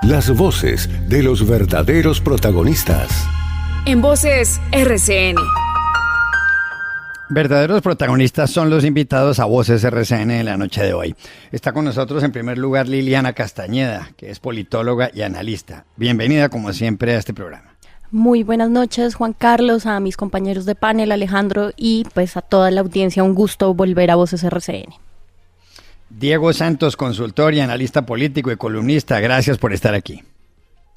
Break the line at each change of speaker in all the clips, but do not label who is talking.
las voces de los verdaderos protagonistas.
En Voces RCN.
Verdaderos protagonistas son los invitados a Voces RCN en la noche de hoy. Está con nosotros en primer lugar Liliana Castañeda, que es politóloga y analista. Bienvenida como siempre a este programa.
Muy buenas noches, Juan Carlos, a mis compañeros de panel, Alejandro, y pues a toda la audiencia. Un gusto volver a Voces RCN.
Diego Santos, consultor y analista político y columnista, gracias por estar aquí.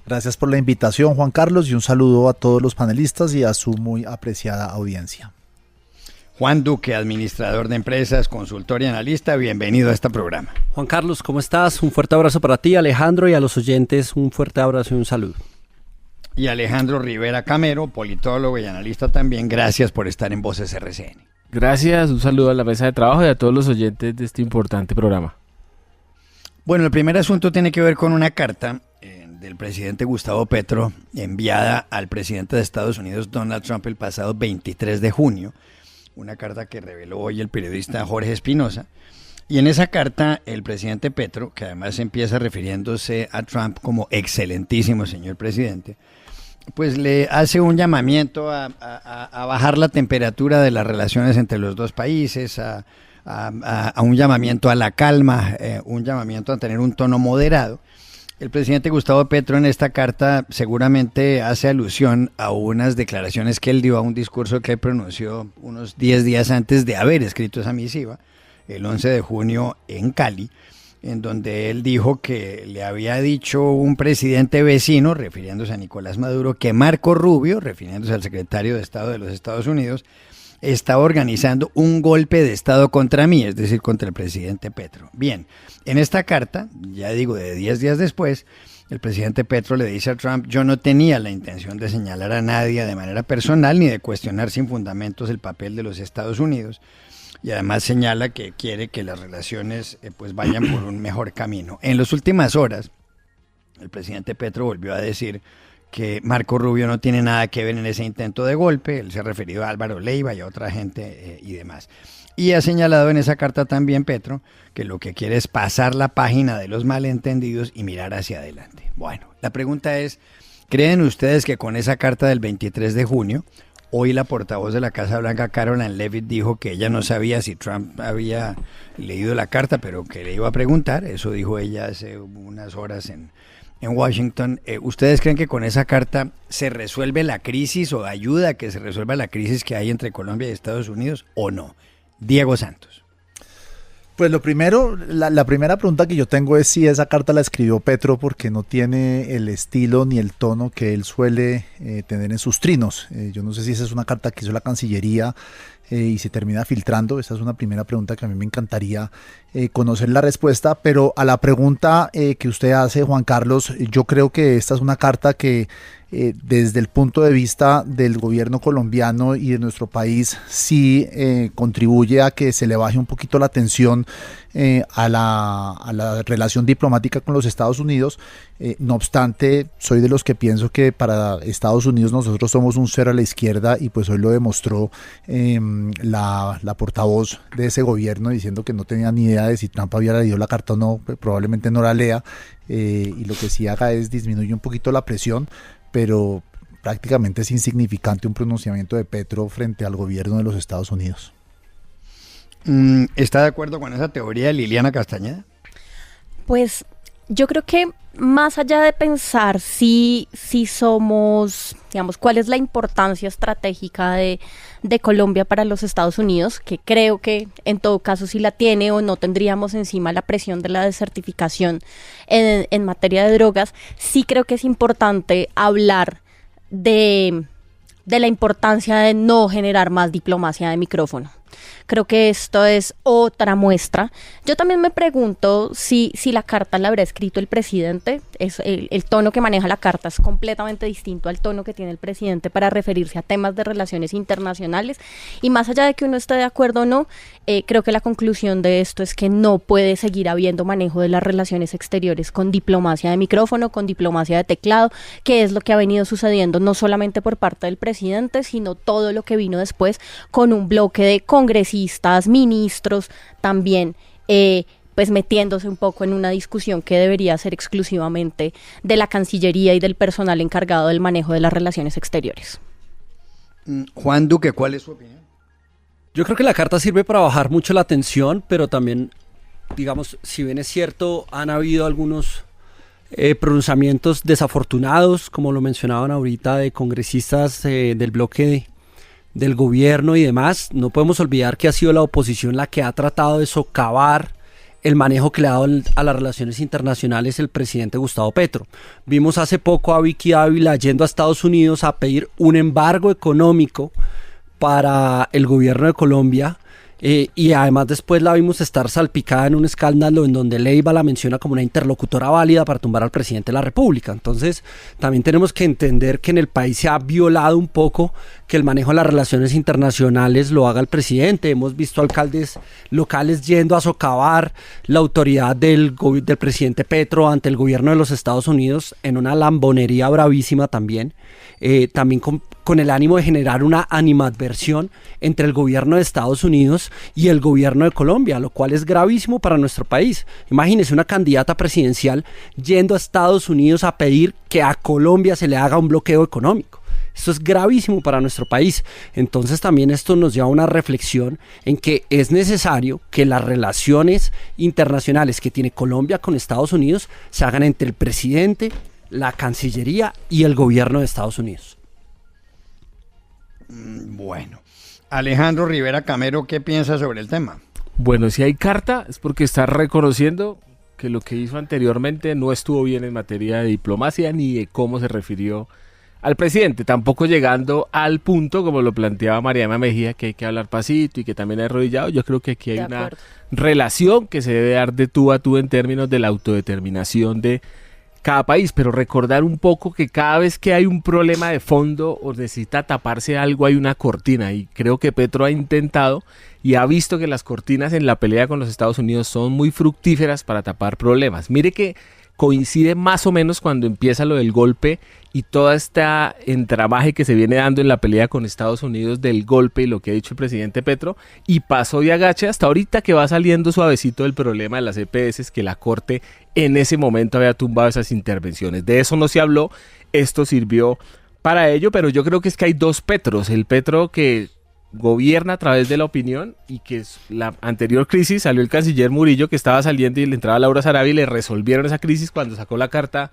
Gracias por la invitación, Juan Carlos, y un saludo a todos los panelistas y a su muy apreciada audiencia.
Juan Duque, administrador de empresas, consultor y analista, bienvenido a este programa.
Juan Carlos, ¿cómo estás? Un fuerte abrazo para ti, Alejandro, y a los oyentes un fuerte abrazo y un saludo.
Y Alejandro Rivera Camero, politólogo y analista también, gracias por estar en Voces RCN.
Gracias, un saludo a la mesa de trabajo y a todos los oyentes de este importante programa.
Bueno, el primer asunto tiene que ver con una carta del presidente Gustavo Petro enviada al presidente de Estados Unidos, Donald Trump, el pasado 23 de junio. Una carta que reveló hoy el periodista Jorge Espinosa. Y en esa carta el presidente Petro, que además empieza refiriéndose a Trump como excelentísimo señor presidente, pues le hace un llamamiento a bajar la temperatura de las relaciones entre los dos países, a un llamamiento a la calma, un llamamiento a tener un tono moderado. El presidente Gustavo Petro en esta carta seguramente hace alusión a unas declaraciones que él dio, a un discurso que él pronunció unos 10 días antes de haber escrito esa misiva, el 11 de junio en Cali, en donde él dijo que le había dicho un presidente vecino, refiriéndose a Nicolás Maduro, que Marco Rubio, refiriéndose al secretario de Estado de los Estados Unidos, estaba organizando un golpe de Estado contra mí, es decir, contra el presidente Petro. Bien, en esta carta, ya digo, de 10 días después, el presidente Petro le dice a Trump: yo no tenía la intención de señalar a nadie de manera personal ni de cuestionar sin fundamentos el papel de los Estados Unidos. Y además señala que quiere que las relaciones pues vayan por un mejor camino. En las últimas horas, el presidente Petro volvió a decir que Marco Rubio no tiene nada que ver en ese intento de golpe. Él se ha referido a Álvaro Leiva y a otra gente y demás. Y ha señalado en esa carta también Petro que lo que quiere es pasar la página de los malentendidos y mirar hacia adelante. Bueno, la pregunta es, ¿creen ustedes que con esa carta del 23 de junio, hoy la portavoz de la Casa Blanca, Caroline Leavitt, dijo que ella no sabía si Trump había leído la carta, pero que le iba a preguntar? Eso dijo ella hace unas horas en Washington. ¿Ustedes creen que con esa carta se resuelve la crisis o ayuda a que se resuelva la crisis que hay entre Colombia y Estados Unidos o no? Diego Santos.
Pues lo primero, la primera pregunta que yo tengo es si esa carta la escribió Petro, porque no tiene el estilo ni el tono que él suele tener en sus trinos. Yo no sé si esa es una carta que hizo la Cancillería y se termina filtrando. Esa es una primera pregunta que a mí me encantaría conocer la respuesta, pero a la pregunta que usted hace, Juan Carlos, yo creo que esta es una carta que desde el punto de vista del gobierno colombiano y de nuestro país sí contribuye a que se le baje un poquito la tensión a la relación diplomática con los Estados Unidos. No obstante, soy de los que pienso que para Estados Unidos nosotros somos un cero a la izquierda, y pues hoy lo demostró la portavoz de ese gobierno, diciendo que no tenía ni idea de si Trump había leído la carta o no. Probablemente no la lea, y lo que sí haga es disminuir un poquito la presión, pero prácticamente es insignificante un pronunciamiento de Petro frente al gobierno de los Estados Unidos.
¿Está de acuerdo con esa teoría, Liliana Castañeda?
Pues yo creo que más allá de pensar si somos, digamos, cuál es la importancia estratégica de Colombia para los Estados Unidos, que creo que en todo caso sí la tiene, o no tendríamos encima la presión de la desertificación en materia de drogas, sí creo que es importante hablar de la importancia de no generar más diplomacia de micrófono. Creo que esto es otra muestra. Yo también me pregunto si la carta la habrá escrito el presidente. El tono que maneja la carta es completamente distinto al tono que tiene el presidente para referirse a temas de relaciones internacionales. Y más allá de que uno esté de acuerdo o no, creo que la conclusión de esto es que no puede seguir habiendo manejo de las relaciones exteriores con diplomacia de micrófono, con diplomacia de teclado, que es lo que ha venido sucediendo no solamente por parte del presidente, sino todo lo que vino después con un bloque de congresistas, ministros, también pues metiéndose un poco en una discusión que debería ser exclusivamente de la Cancillería y del personal encargado del manejo de las relaciones exteriores.
Juan Duque, ¿cuál es su opinión?
Yo creo que la carta sirve para bajar mucho la tensión, pero también, digamos, si bien es cierto, han habido algunos pronunciamientos desafortunados, como lo mencionaban ahorita, de congresistas del bloque del gobierno y demás. No podemos olvidar que ha sido la oposición la que ha tratado de socavar el manejo que le ha dado a las relaciones internacionales el presidente Gustavo Petro. Vimos hace poco a Vicky Ávila yendo a Estados Unidos a pedir un embargo económico para el gobierno de Colombia, y además después la vimos estar salpicada en un escándalo en donde Leiva la menciona como una interlocutora válida para tumbar al presidente de la República. Entonces también tenemos que entender que en el país se ha violado un poco que el manejo de las relaciones internacionales lo haga el presidente. Hemos visto alcaldes locales yendo a socavar la autoridad del presidente Petro ante el gobierno de los Estados Unidos en una lambonería bravísima también. También con el ánimo de generar una animadversión entre el gobierno de Estados Unidos y el gobierno de Colombia, lo cual es gravísimo para nuestro país. Imagínense una candidata presidencial yendo a Estados Unidos a pedir que a Colombia se le haga un bloqueo económico. Esto es gravísimo para nuestro país. Entonces también esto nos lleva a una reflexión en que es necesario que las relaciones internacionales que tiene Colombia con Estados Unidos se hagan entre el presidente, la Cancillería y el gobierno de Estados Unidos.
Bueno, Alejandro Rivera Camero, ¿qué piensa sobre el tema?
Bueno, si hay carta es porque está reconociendo que lo que hizo anteriormente no estuvo bien en materia de diplomacia ni de cómo se refirió al presidente, tampoco llegando al punto como lo planteaba Mariana Mejía, que hay que hablar pasito y que también hay arrodillado. Yo creo que aquí hay una relación que se debe dar de tú a tú en términos de la autodeterminación de cada país, pero recordar un poco que cada vez que hay un problema de fondo o necesita taparse algo, hay una cortina, y creo que Petro ha intentado y ha visto que las cortinas en la pelea con los Estados Unidos son muy fructíferas para tapar problemas. Mire que coincide más o menos cuando empieza lo del golpe y toda esta entramaje que se viene dando en la pelea con Estados Unidos del golpe y lo que ha dicho el presidente Petro, y pasó de agache hasta ahorita que va saliendo suavecito el problema de las EPS, que la Corte en ese momento había tumbado esas intervenciones. De eso no se habló, esto sirvió para ello, pero yo creo que es que hay dos Petros: el Petro que gobierna a través de la opinión, y que es la anterior crisis salió el canciller Murillo, que estaba saliendo, y le entraba Laura Sarabia y le resolvieron esa crisis cuando sacó la carta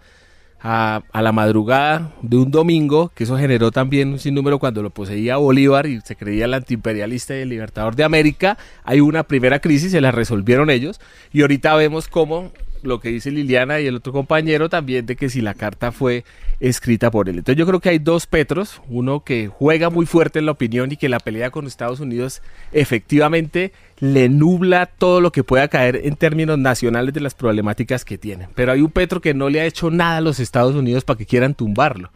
a la madrugada de un domingo, que eso generó también un sinnúmero cuando lo poseía Bolívar y se creía el antiimperialista y el libertador de América. Hay una primera crisis, se la resolvieron ellos, y ahorita vemos cómo lo que dice Liliana y el otro compañero también, de que si la carta fue escrita por él. Entonces yo creo que hay dos Petros, uno que juega muy fuerte en la opinión y que la pelea con Estados Unidos efectivamente le nubla todo lo que pueda caer en términos nacionales de las problemáticas que tienen. Pero hay un Petro que no le ha hecho nada a los Estados Unidos para que quieran tumbarlo.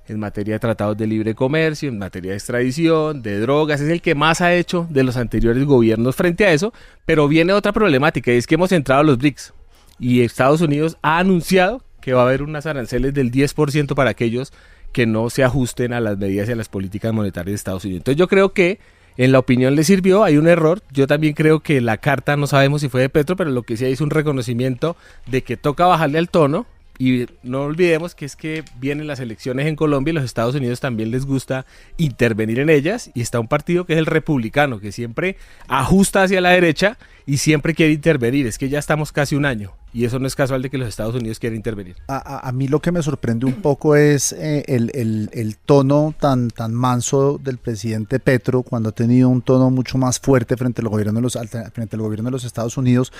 En materia de tratados de libre comercio, en materia de extradición, de drogas, es el que más ha hecho de los anteriores gobiernos frente a eso. Pero viene otra problemática, y es que hemos entrado a los BRICS. Y Estados Unidos ha anunciado que va a haber unas aranceles del 10% para aquellos que no se ajusten a las medidas y a las políticas monetarias de Estados Unidos. Entonces yo creo que en la opinión le sirvió, hay un error. Yo también creo que la carta no sabemos si fue de Petro, pero lo que sí hay es un reconocimiento de que toca bajarle al tono. Y no olvidemos que es que vienen las elecciones en Colombia y los Estados Unidos también les gusta intervenir en ellas, y está un partido que es el republicano, que siempre ajusta hacia la derecha y siempre quiere intervenir. Es que ya estamos casi un año y eso no es casual de que los Estados Unidos quieran intervenir.
A mí lo que me sorprende un poco es el tono tan manso del presidente Petro, cuando ha tenido un tono mucho más fuerte frente al gobierno de los Estados Unidos,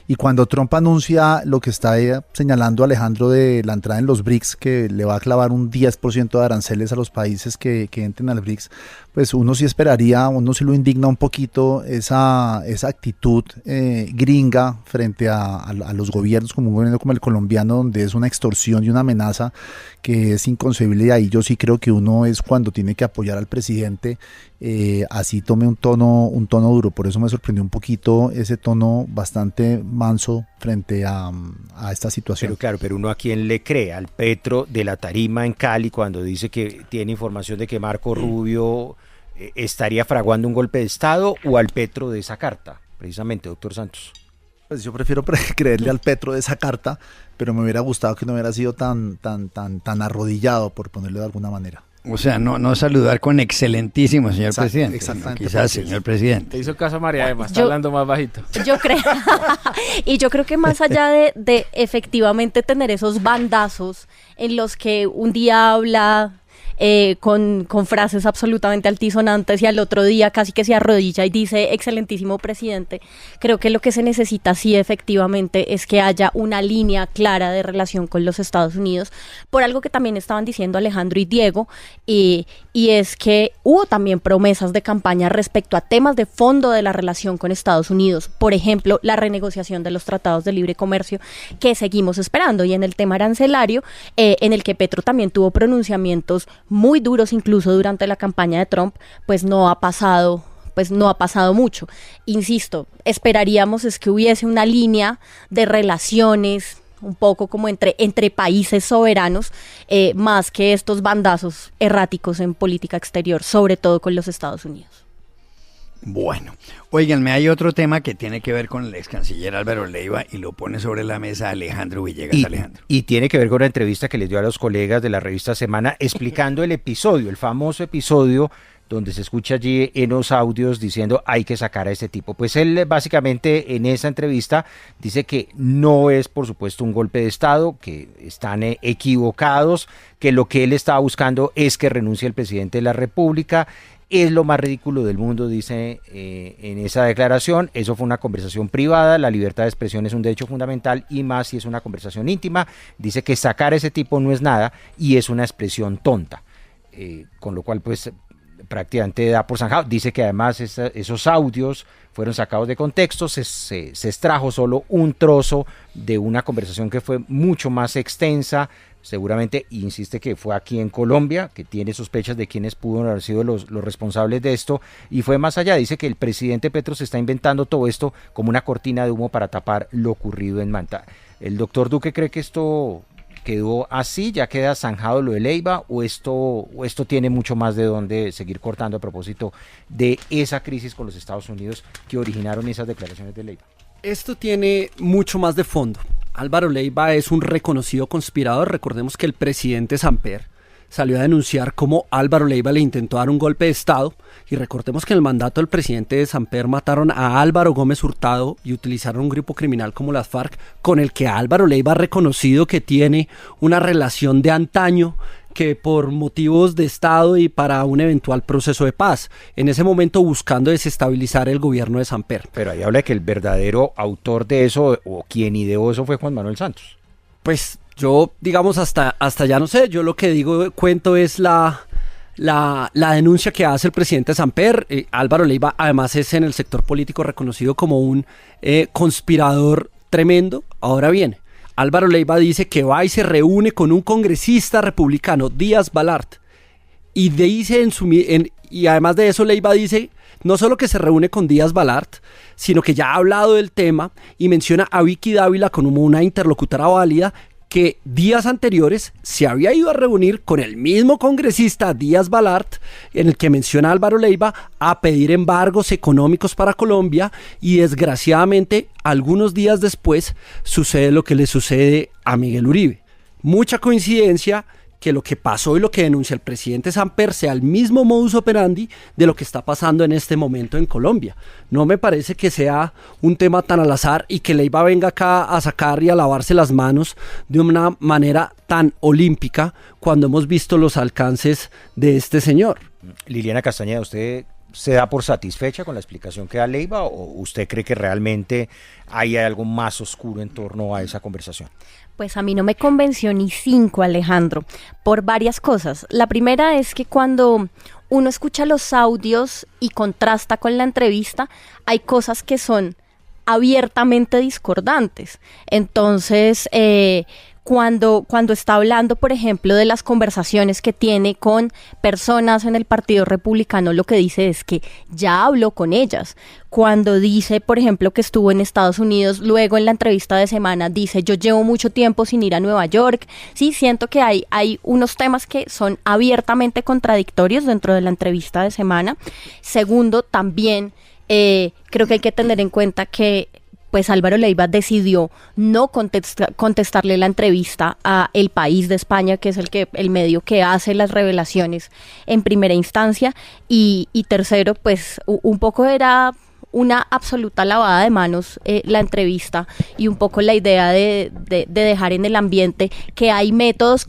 y cuando Trump anuncia lo que está señalando Alejandro de la entrada en los BRICS, que le va a clavar un 10% de aranceles a los países que entren al BRICS, pues uno sí esperaría, uno sí lo indigna un poquito esa actitud gringa frente a los gobiernos, como un gobierno como el colombiano, donde es una extorsión y una amenaza que es inconcebible. Y ahí yo sí creo que uno es cuando tiene que apoyar al presidente, así tome un tono duro. Por eso me sorprendió un poquito ese tono bastante manso frente a esta situación.
Pero claro, pero uno a quién le cree, al Petro de la tarima en Cali, cuando dice que tiene información de que Marco Rubio estaría fraguando un golpe de Estado, o al Petro de esa carta, precisamente, doctor Santos.
Pues yo prefiero creerle al Petro de esa carta, pero me hubiera gustado que no hubiera sido tan arrodillado, por ponerlo de alguna manera.
O sea, no saludar con excelentísimo, señor presidente.
Exactamente.
Quizás, señor presidente.
Te hizo caso a María Emma, está hablando más bajito.
Yo creo, y yo creo que más allá de efectivamente tener esos bandazos en los que un día habla con frases absolutamente altisonantes y al otro día casi que se arrodilla y dice excelentísimo presidente, creo que lo que se necesita sí efectivamente es que haya una línea clara de relación con los Estados Unidos, por algo que también estaban diciendo Alejandro y Diego, y es que hubo también promesas de campaña respecto a temas de fondo de la relación con Estados Unidos, por ejemplo, la renegociación de los tratados de libre comercio que seguimos esperando, y en el tema arancelario, en el que Petro también tuvo pronunciamientos muy duros incluso durante la campaña de Trump, pues no ha pasado mucho. Insisto, esperaríamos es que hubiese una línea de relaciones un poco como entre países soberanos, más que estos bandazos erráticos en política exterior, sobre todo con los Estados Unidos.
Bueno, óiganme, hay otro tema que tiene que ver con el ex canciller Álvaro Leiva y lo pone sobre la mesa Alejandro Villegas. Alejandro.
Y tiene que ver con la entrevista que les dio a los colegas de la revista Semana explicando el episodio, el famoso episodio donde se escucha allí en los audios diciendo hay que sacar a este tipo. Pues él básicamente en esa entrevista dice que no es por supuesto un golpe de Estado, que están equivocados, que lo que él estaba buscando es que renuncie el presidente de la República. Es lo más ridículo del mundo, dice en esa declaración. Eso fue una conversación privada, la libertad de expresión es un derecho fundamental y más si es una conversación íntima. Dice que sacar a ese tipo no es nada y es una expresión tonta, con lo cual pues prácticamente da por zanjado. Dice que además esos audios fueron sacados de contexto, se extrajo solo un trozo de una conversación que fue mucho más extensa. Seguramente insiste que fue aquí en Colombia, que tiene sospechas de quiénes pudieron haber sido los responsables de esto, y fue más allá. Dice que el presidente Petro se está inventando todo esto como una cortina de humo para tapar lo ocurrido en Manta. ¿El doctor Duque cree que esto quedó así, ya queda zanjado lo de Leiva, o esto tiene mucho más de dónde seguir cortando a propósito de esa crisis con los Estados Unidos que originaron esas declaraciones de Leiva?
Esto tiene mucho más de fondo. Álvaro Leiva es un reconocido conspirador. Recordemos que el presidente Samper salió a denunciar cómo Álvaro Leiva le intentó dar un golpe de Estado, y recordemos que en el mandato del presidente Samper mataron a Álvaro Gómez Hurtado y utilizaron un grupo criminal como las FARC, con el que Álvaro Leiva ha reconocido que tiene una relación de antaño, que por motivos de Estado y para un eventual proceso de paz, en ese momento buscando desestabilizar el gobierno de Samper.
Pero ahí habla de que el verdadero autor de eso, o quien ideó eso, fue Juan Manuel Santos.
Pues yo, digamos, hasta ya no sé, yo lo que cuento es la denuncia que hace el presidente Samper. Álvaro Leiva además es en el sector político reconocido como un conspirador tremendo. Ahora bien, Álvaro Leiva dice que va y se reúne con un congresista republicano, Díaz Balart, y dice y además de eso Leiva dice no solo que se reúne con Díaz Balart, sino que ya ha hablado del tema y menciona a Vicky Dávila como una interlocutora válida, que días anteriores se había ido a reunir con el mismo congresista Díaz Balart, en el que menciona a Álvaro Leiva, a pedir embargos económicos para Colombia, y desgraciadamente algunos días después sucede lo que le sucede a Miguel Uribe. Mucha coincidencia que lo que pasó y lo que denuncia el presidente Samper sea el mismo modus operandi de lo que está pasando en este momento en Colombia. No me parece que sea un tema tan al azar y que Leiva venga acá a sacar y a lavarse las manos de una manera tan olímpica cuando hemos visto los alcances de este señor.
Liliana Castañeda, ¿usted se da por satisfecha con la explicación que da Leiva o usted cree que realmente hay algo más oscuro en torno a esa conversación?
Pues a mí no me convenció ni 5, Alejandro, por varias cosas. La primera es que cuando uno escucha los audios y contrasta con la entrevista, hay cosas que son abiertamente discordantes. Entonces, cuando está hablando, por ejemplo, de las conversaciones que tiene con personas en el Partido Republicano, lo que dice es que ya habló con ellas. Cuando dice, por ejemplo, que estuvo en Estados Unidos, luego en la entrevista de Semana dice, yo llevo mucho tiempo sin ir a Nueva York. Sí, siento que hay unos temas que son abiertamente contradictorios dentro de la entrevista de Semana. Segundo, también creo que hay que tener en cuenta que pues Álvaro Leiva decidió no contestarle la entrevista a El País de España, que es el medio que hace las revelaciones en primera instancia, y tercero, pues un poco era una absoluta lavada de manos la entrevista, y un poco la idea de dejar en el ambiente que hay métodos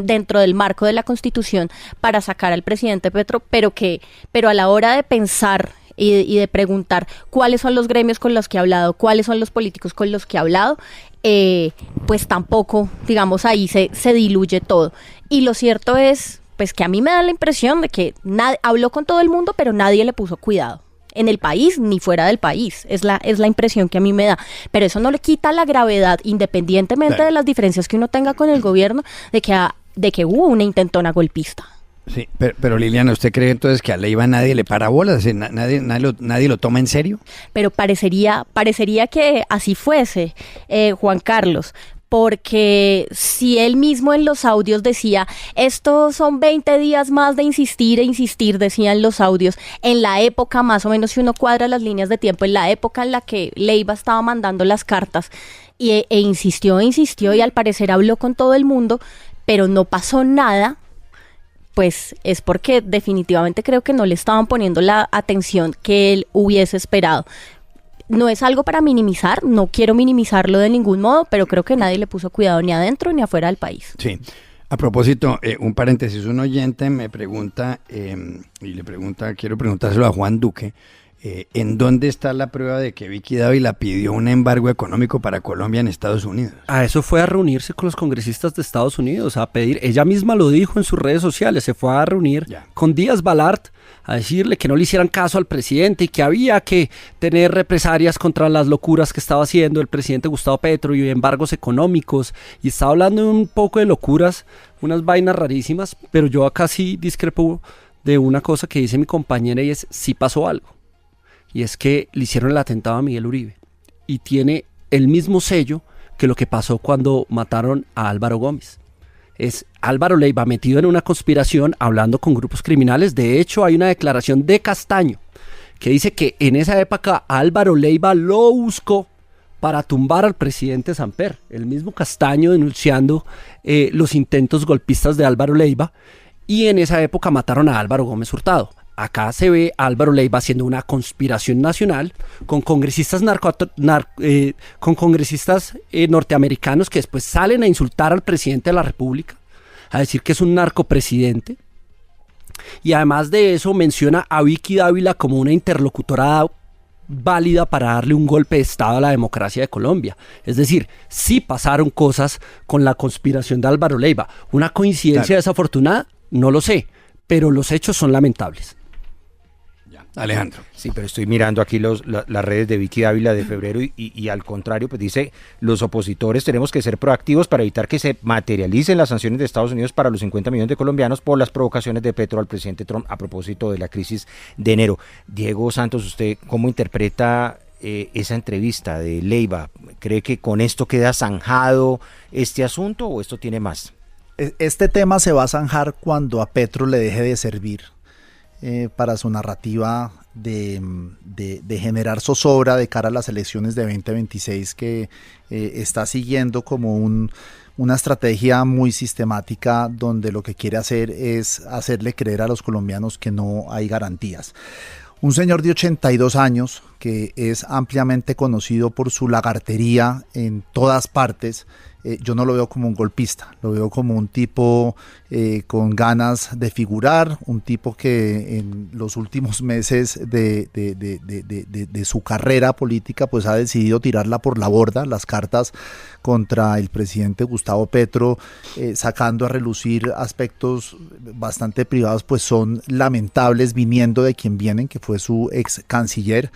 dentro del marco de la Constitución para sacar al presidente Petro, pero a la hora de pensar y de preguntar cuáles son los gremios con los que ha hablado, cuáles son los políticos con los que ha hablado, pues tampoco, digamos, ahí se diluye todo. Y lo cierto es, pues, que a mí me da la impresión de que habló con todo el mundo, pero nadie le puso cuidado. En el país ni fuera del país, es la impresión que a mí me da, pero eso no le quita la gravedad, independientemente de las diferencias que uno tenga con el gobierno, de que hubo una intentona golpista.
Sí, pero Liliana, ¿usted cree entonces que a Leiva nadie le para bolas? ¿Nadie lo toma en serio?
Pero parecería que así fuese, Juan Carlos. Porque si él mismo en los audios decía, estos son 20 días más de insistir e insistir, decían los audios, en la época, más o menos si uno cuadra las líneas de tiempo, en la época en la que Leiva estaba mandando las cartas, e insistió y al parecer habló con todo el mundo, pero no pasó nada, pues es porque definitivamente creo que no le estaban poniendo la atención que él hubiese esperado. No es algo para minimizar, no quiero minimizarlo de ningún modo, pero creo que nadie le puso cuidado ni adentro ni afuera del país.
Sí. A propósito, un paréntesis, un oyente me pregunta, quiero preguntárselo a Juan Duque, ¿en dónde está la prueba de que Vicky Dávila pidió un embargo económico para Colombia en Estados Unidos?
A eso fue a reunirse con los congresistas de Estados Unidos, a pedir, ella misma lo dijo en sus redes sociales, se fue a reunir con Díaz Balart, a decirle que no le hicieran caso al presidente y que había que tener represalias contra las locuras que estaba haciendo el presidente Gustavo Petro y embargos económicos, y estaba hablando de un poco de locuras, unas vainas rarísimas, pero yo acá sí discrepo de una cosa que dice mi compañera, y es, sí pasó algo, y es que le hicieron el atentado a Miguel Uribe, y tiene el mismo sello que lo que pasó cuando mataron a Álvaro Gómez. Es Álvaro Leiva metido en una conspiración hablando con grupos criminales. De hecho, hay una declaración de Castaño que dice que en esa época Álvaro Leiva lo buscó para tumbar al presidente Samper. El mismo Castaño denunciando los intentos golpistas de Álvaro Leiva, y en esa época mataron a Álvaro Gómez Hurtado. Acá se ve a Álvaro Leiva haciendo una conspiración nacional con congresistas norteamericanos que después salen a insultar al presidente de la República, a decir que es un narcopresidente, y además de eso menciona a Vicky Dávila como una interlocutora válida para darle un golpe de estado a la democracia de Colombia. Es decir, sí pasaron cosas con la conspiración de Álvaro Leiva. ¿Una coincidencia desafortunada? No lo sé, pero los hechos son lamentables.
Alejandro.
Sí, pero estoy mirando aquí las redes de Vicky Dávila de febrero y al contrario, pues dice, los opositores tenemos que ser proactivos para evitar que se materialicen las sanciones de Estados Unidos para los 50 millones de colombianos por las provocaciones de Petro al presidente Trump a propósito de la crisis de enero. Diego Santos, ¿usted cómo interpreta esa entrevista de Leiva? ¿Cree que con esto queda zanjado este asunto o esto tiene más?
Este tema se va a zanjar cuando a Petro le deje de servir para su narrativa de generar zozobra de cara a las elecciones de 2026 que está siguiendo como una estrategia muy sistemática donde lo que quiere hacer es hacerle creer a los colombianos que no hay garantías. Un señor de 82 años que es ampliamente conocido por su lagartería en todas partes, yo no lo veo como un golpista, lo veo como un tipo con ganas de figurar, un tipo que en los últimos meses de su carrera política pues ha decidido tirarla por la borda, las cartas contra el presidente Gustavo Petro, sacando a relucir aspectos bastante privados, pues son lamentables viniendo de quien vienen, que fue su ex canciller.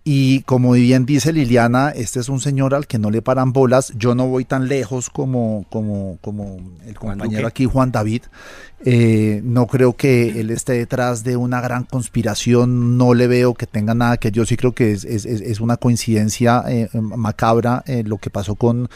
Y como bien dice Liliana, este es un señor al que no le paran bolas. Yo no voy tan lejos como el compañero aquí, Juan David. No creo que él esté detrás de una gran conspiración, no le veo que tenga nada, que yo sí creo que es una coincidencia macabra lo que pasó con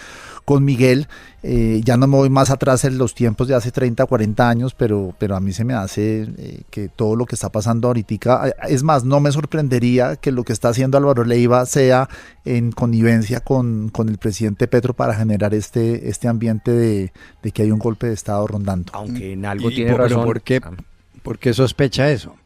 con Miguel. Ya no me voy más atrás en los tiempos de hace 30, 40 años, pero a mí se me hace que todo lo que está pasando ahorita, es más, no me sorprendería que lo que está haciendo Álvaro Leiva sea en connivencia con el presidente Petro para generar este ambiente de que hay un golpe de Estado rondando.
Aunque en algo
¿Y
tiene razón.
¿Por qué sospecha eso?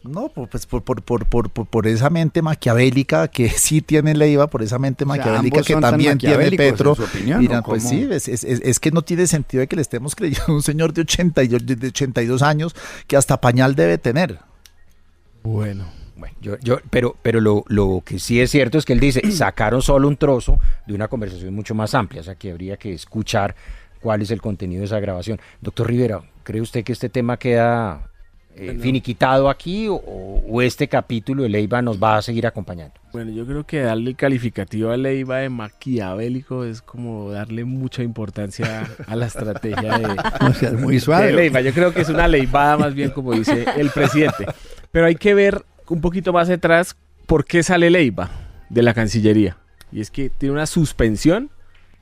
No, pues por esa mente maquiavélica que sí tiene Leiva, por esa mente maquiavélica
ambos
que
son tan
también tiene
maquiavélicos,
Petro.
en su opinión,
Mira,
¿o
pues
cómo?
sí, es que no tiene sentido de que le estemos creyendo a un señor de 82 años que hasta pañal debe tener.
Bueno.
Bueno, pero lo que sí es cierto es que él dice, sacaron solo un trozo de una conversación mucho más amplia, o sea que habría que escuchar cuál es el contenido de esa grabación. Doctor Rivera, ¿cree usted que este tema queda finiquitado aquí o este capítulo de Leiva nos va a seguir acompañando?
Bueno, yo creo que darle el calificativo a Leiva de maquiavélico es como darle mucha importancia a la estrategia
O sea, es muy
de
suave.
Leiva. Yo creo que es una leivada más bien, como dice el presidente. Pero hay que ver un poquito más atrás por qué sale Leiva de la Cancillería. Y es que tiene una suspensión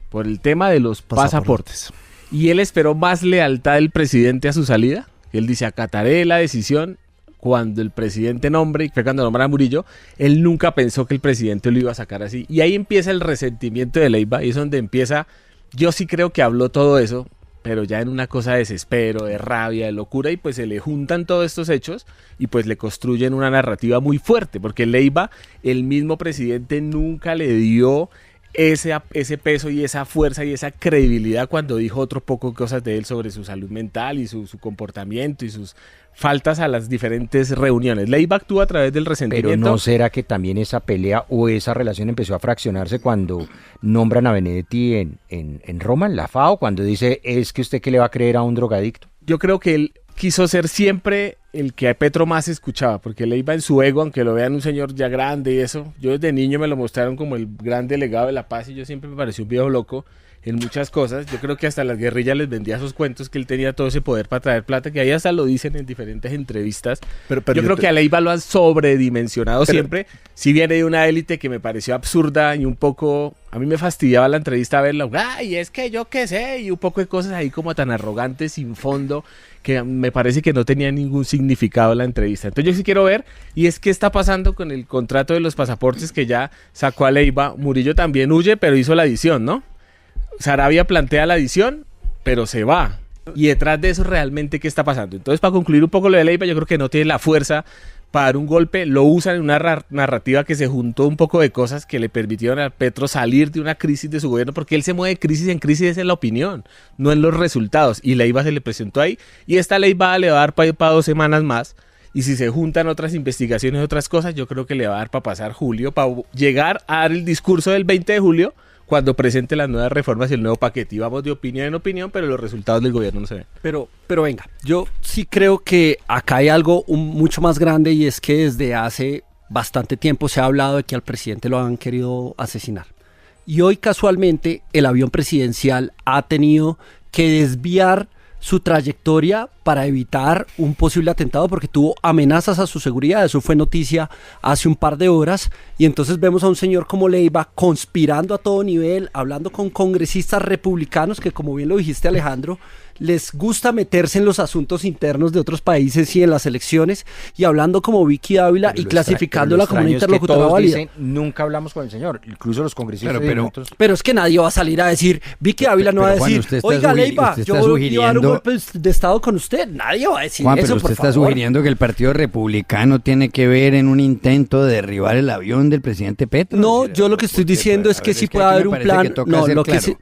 por el tema de los pasaportes. Y él esperó más lealtad del presidente a su salida. Él dice, acataré la decisión cuando el presidente nombre, y fue cuando nombra a Murillo, él nunca pensó que el presidente lo iba a sacar así. Y ahí empieza el resentimiento de Leiva, y es donde empieza, yo sí creo que habló todo eso, pero ya en una cosa de desespero, de rabia, de locura, y pues se le juntan todos estos hechos, y pues le construyen una narrativa muy fuerte, porque Leiva, el mismo presidente nunca le dio ese peso y esa fuerza y esa credibilidad cuando dijo otro poco cosas de él sobre su salud mental y su comportamiento y sus faltas a las diferentes reuniones. Leiva actúa a través del resentimiento.
Pero ¿no será que también esa pelea o esa relación empezó a fraccionarse cuando nombran a Benedetti en Roma, en la FAO, cuando dice, es que usted que le va a creer a un drogadicto?
Yo creo que él quiso ser siempre el que a Petro más escuchaba, porque Leiva en su ego, aunque lo vean un señor ya grande y eso, yo desde niño me lo mostraron como el gran delegado de la paz y yo siempre me pareció un viejo loco en muchas cosas. Yo creo que hasta las guerrillas les vendía esos cuentos que él tenía todo ese poder para traer plata, que ahí hasta lo dicen en diferentes entrevistas.
Pero
yo creo que a Leiva lo han sobredimensionado siempre, si viene de una élite que me pareció absurda y un poco, a mí me fastidiaba la entrevista verla, ay, es que yo qué sé, y un poco de cosas ahí como tan arrogantes, sin fondo, que me parece que no tenía ningún significado la entrevista. Entonces yo sí quiero ver, y es qué está pasando con el contrato de los pasaportes que ya sacó a Leiva. Murillo también huye, pero hizo la adición, ¿no? Sarabia plantea la adición, pero se va. Y detrás de eso realmente qué está pasando. Entonces, para concluir un poco lo de Leiva, yo creo que no tiene la fuerza para dar un golpe, lo usan en una narrativa que se juntó un poco de cosas que le permitieron a Petro salir de una crisis de su gobierno, porque él se mueve de crisis en crisis en la opinión, no en los resultados, y Leiva se le presentó ahí, y esta Leiva le va a dar para 2 semanas más, y si se juntan otras investigaciones, otras cosas, yo creo que le va a dar para pasar julio, para llegar a dar el discurso del 20 de julio, cuando presente las nuevas reformas y el nuevo paquete. Y vamos de opinión en opinión, pero los resultados del gobierno no se ven.
Pero venga, yo sí creo que acá hay algo mucho más grande, y es que desde hace bastante tiempo se ha hablado de que al presidente lo han querido asesinar. Y hoy casualmente el avión presidencial ha tenido que desviar su trayectoria para evitar un posible atentado, porque tuvo amenazas a su seguridad. Eso fue noticia hace un par de horas, y entonces vemos a un señor como Leiva conspirando a todo nivel, hablando con congresistas republicanos que, como bien lo dijiste, Alejandro, les gusta meterse en los asuntos internos de otros países y en las elecciones, y hablando como Vicky Dávila y clasificándola como una interlocutora válida.
Dicen, nunca hablamos con el señor, incluso los congresistas.
Pero es que nadie va a salir a decir, Vicky Dávila no va a decir, oiga Leiva, yo voy a dar un golpe de Estado con usted. Nadie va a decir
Juan,
eso,
pero usted está sugiriendo que el Partido Republicano tiene que ver en un intento de derribar el avión del presidente Petro.
No, yo lo que estoy diciendo es que sí puede haber un plan.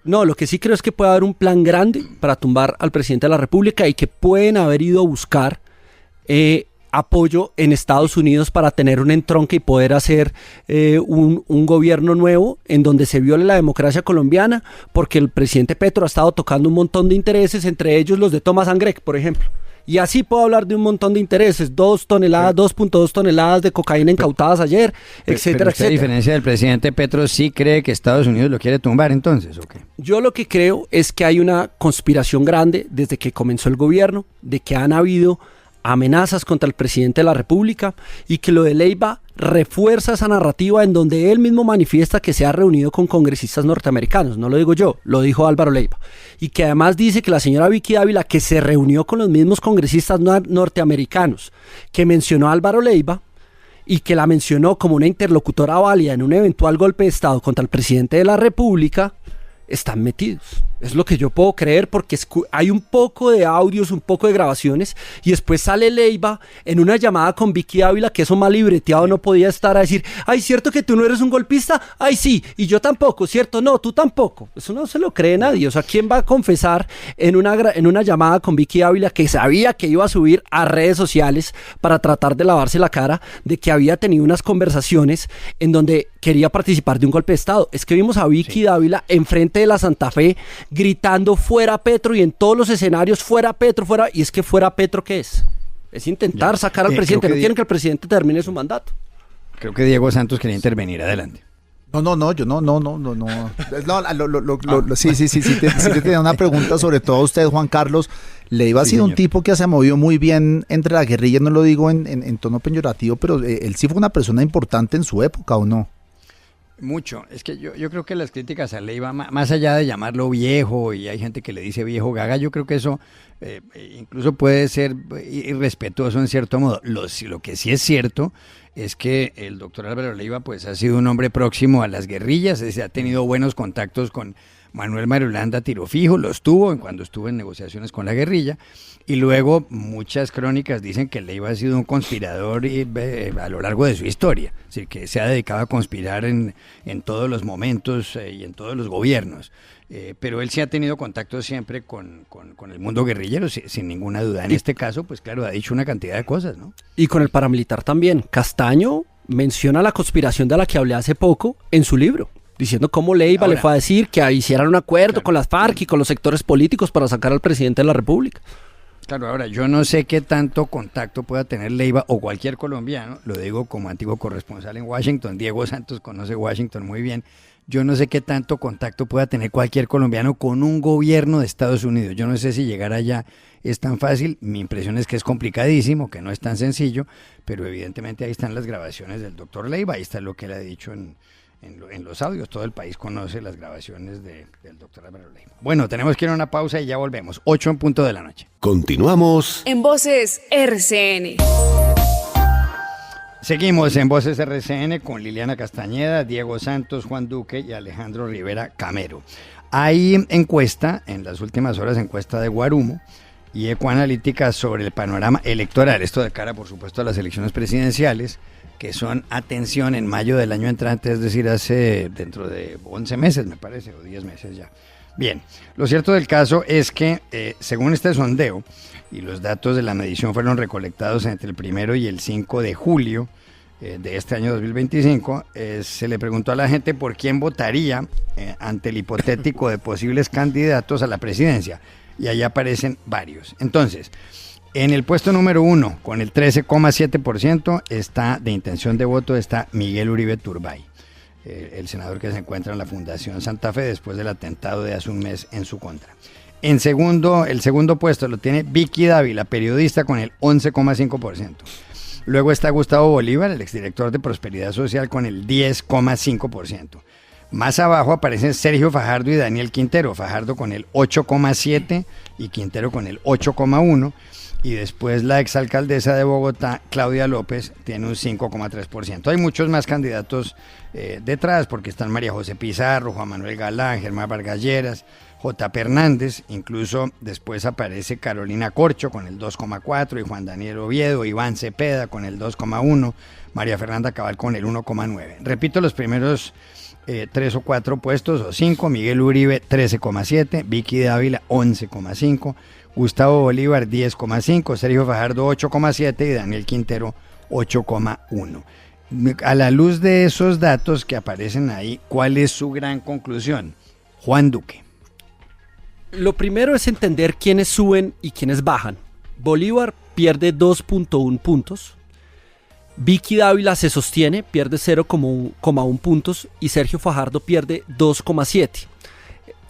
Lo que sí creo es que puede haber un plan grande para tumbar al presidente de la República, y que pueden haber ido a buscar apoyo en Estados Unidos para tener un entronque y poder hacer un gobierno nuevo en donde se viole la democracia colombiana, porque el presidente Petro ha estado tocando un montón de intereses, entre ellos los de Thomas Angrec, por ejemplo. Y así puedo hablar de un montón de intereses, 2.2 toneladas de cocaína incautadas ayer, etcétera,
etcétera. ¿A diferencia del presidente Petro sí cree que Estados Unidos lo quiere tumbar entonces, o qué?
Yo lo que creo es que hay una conspiración grande desde que comenzó el gobierno, de que han habido amenazas contra el presidente de la República, y que lo de Leiva refuerza esa narrativa en donde él mismo manifiesta que se ha reunido con congresistas norteamericanos. No lo digo yo, lo dijo Álvaro Leiva. Y que además dice que la señora Vicky Dávila, que se reunió con los mismos congresistas norteamericanos que mencionó a Álvaro Leiva, y que la mencionó como una interlocutora válida en un eventual golpe de Estado contra el presidente de la República, están metidos. Es lo que yo puedo creer, porque hay un poco de audios, un poco de grabaciones, y después sale Leiva en una llamada con Vicky Ávila, que eso mal libreteado no podía estar, a decir: ay, ¿cierto que tú no eres un golpista? Ay, sí, y yo tampoco, ¿cierto? No, tú tampoco. Eso no se lo cree nadie. O sea, ¿quién va a confesar en una llamada con Vicky Ávila, que sabía que iba a subir a redes sociales para tratar de lavarse la cara, de que había tenido unas conversaciones en donde quería participar de un golpe de Estado? Es que vimos a Vicky Dávila enfrente de la Santa Fe gritando fuera Petro, y en todos los escenarios fuera Petro, fuera. Y es que fuera Petro, ¿qué es? Es intentar sacar al presidente. No quieren que el presidente termine su mandato.
Creo que Diego Santos quería intervenir. Adelante.
Yo te tenía una pregunta, sobre todo a usted, Juan Carlos. Leiva ha sido un tipo que se ha movido muy bien entre la guerrilla, no lo digo en tono peyorativo, pero él sí fue una persona importante en su época, ¿o no?
Mucho. Es que yo creo que las críticas a Leiva, más allá de llamarlo viejo, y hay gente que le dice viejo gaga, yo creo que eso incluso puede ser irrespetuoso en cierto modo. Lo que sí es cierto es que el doctor Álvaro Leiva pues ha sido un hombre próximo a las guerrillas, ha tenido buenos contactos con Manuel Marulanda Tiro Fijo, los tuvo cuando estuvo en negociaciones con la guerrilla, y luego muchas crónicas dicen que Leiva ha sido un conspirador a lo largo de su historia, es decir, que se ha dedicado a conspirar en todos los momentos y en todos los gobiernos, pero él sí ha tenido contacto siempre con el mundo guerrillero, sin ninguna duda. En este caso, pues claro, ha dicho una cantidad de cosas, ¿no?
Y con el paramilitar también. Castaño menciona la conspiración de la que hablé hace poco en su libro, diciendo cómo Leiva le fue a decir que hicieran un acuerdo con las FARC y con los sectores políticos para sacar al presidente de la República.
Claro, ahora yo no sé qué tanto contacto pueda tener Leiva o cualquier colombiano, lo digo como antiguo corresponsal en Washington. Diego Santos conoce Washington muy bien. Yo no sé qué tanto contacto pueda tener cualquier colombiano con un gobierno de Estados Unidos. Yo no sé si llegar allá es tan fácil. Mi impresión es que es complicadísimo, que no es tan sencillo, pero evidentemente ahí están las grabaciones del doctor Leiva, ahí está lo que él ha dicho en los audios. Todo el país conoce las grabaciones del doctor Álvaro Leiva. Bueno, tenemos que ir a una pausa y ya volvemos. 8:00 p.m.
Continuamos.
En Voces RCN.
Seguimos en Voces RCN con Liliana Castañeda, Diego Santos, Juan Duque y Alejandro Rivera Camero. Hay encuesta, en las últimas horas, encuesta de Guarumo y Ecoanalítica sobre el panorama electoral. Esto de cara, por supuesto, a las elecciones presidenciales, que son, atención, en mayo del año entrante, es decir, dentro de 11 meses, me parece, o 10 meses ya. Bien, lo cierto del caso es que, según este sondeo, y los datos de la medición fueron recolectados entre el 1 y el 5 de julio de este año 2025, se le preguntó a la gente por quién votaría ante el hipotético de posibles candidatos a la presidencia, y ahí aparecen varios. Entonces, en el puesto número 1, con el 13,7% de intención de voto, está Miguel Uribe Turbay, el senador que se encuentra en la Fundación Santa Fe después del atentado de hace un mes en su contra. El segundo puesto lo tiene Vicky Dávila, periodista, con el 11,5%. Luego está Gustavo Bolívar, el exdirector de Prosperidad Social, con el 10,5%. Más abajo aparecen Sergio Fajardo y Daniel Quintero, Fajardo con el 8,7% y Quintero con el 8,1%. Y después la exalcaldesa de Bogotá, Claudia López, tiene un 5,3%. Hay muchos más candidatos detrás, porque están María José Pizarro, Juan Manuel Galán, Germán Vargas Lleras, J.P. Hernández, incluso después aparece Carolina Corcho con el 2,4%, y Juan Daniel Oviedo, Iván Cepeda con el 2,1%, María Fernanda Cabal con el 1,9%. Repito, los primeros 3 o 4 puestos, o 5, Miguel Uribe 13,7%, Vicky Dávila 11,5%, Gustavo Bolívar 10,5%, Sergio Fajardo 8,7% y Daniel Quintero 8,1%. A la luz de esos datos que aparecen ahí, ¿cuál es su gran conclusión? Juan Duque.
Lo primero es entender quiénes suben y quiénes bajan. Bolívar pierde 2,1 puntos. Vicky Dávila se sostiene, pierde 0,1 puntos, y Sergio Fajardo pierde 2,7.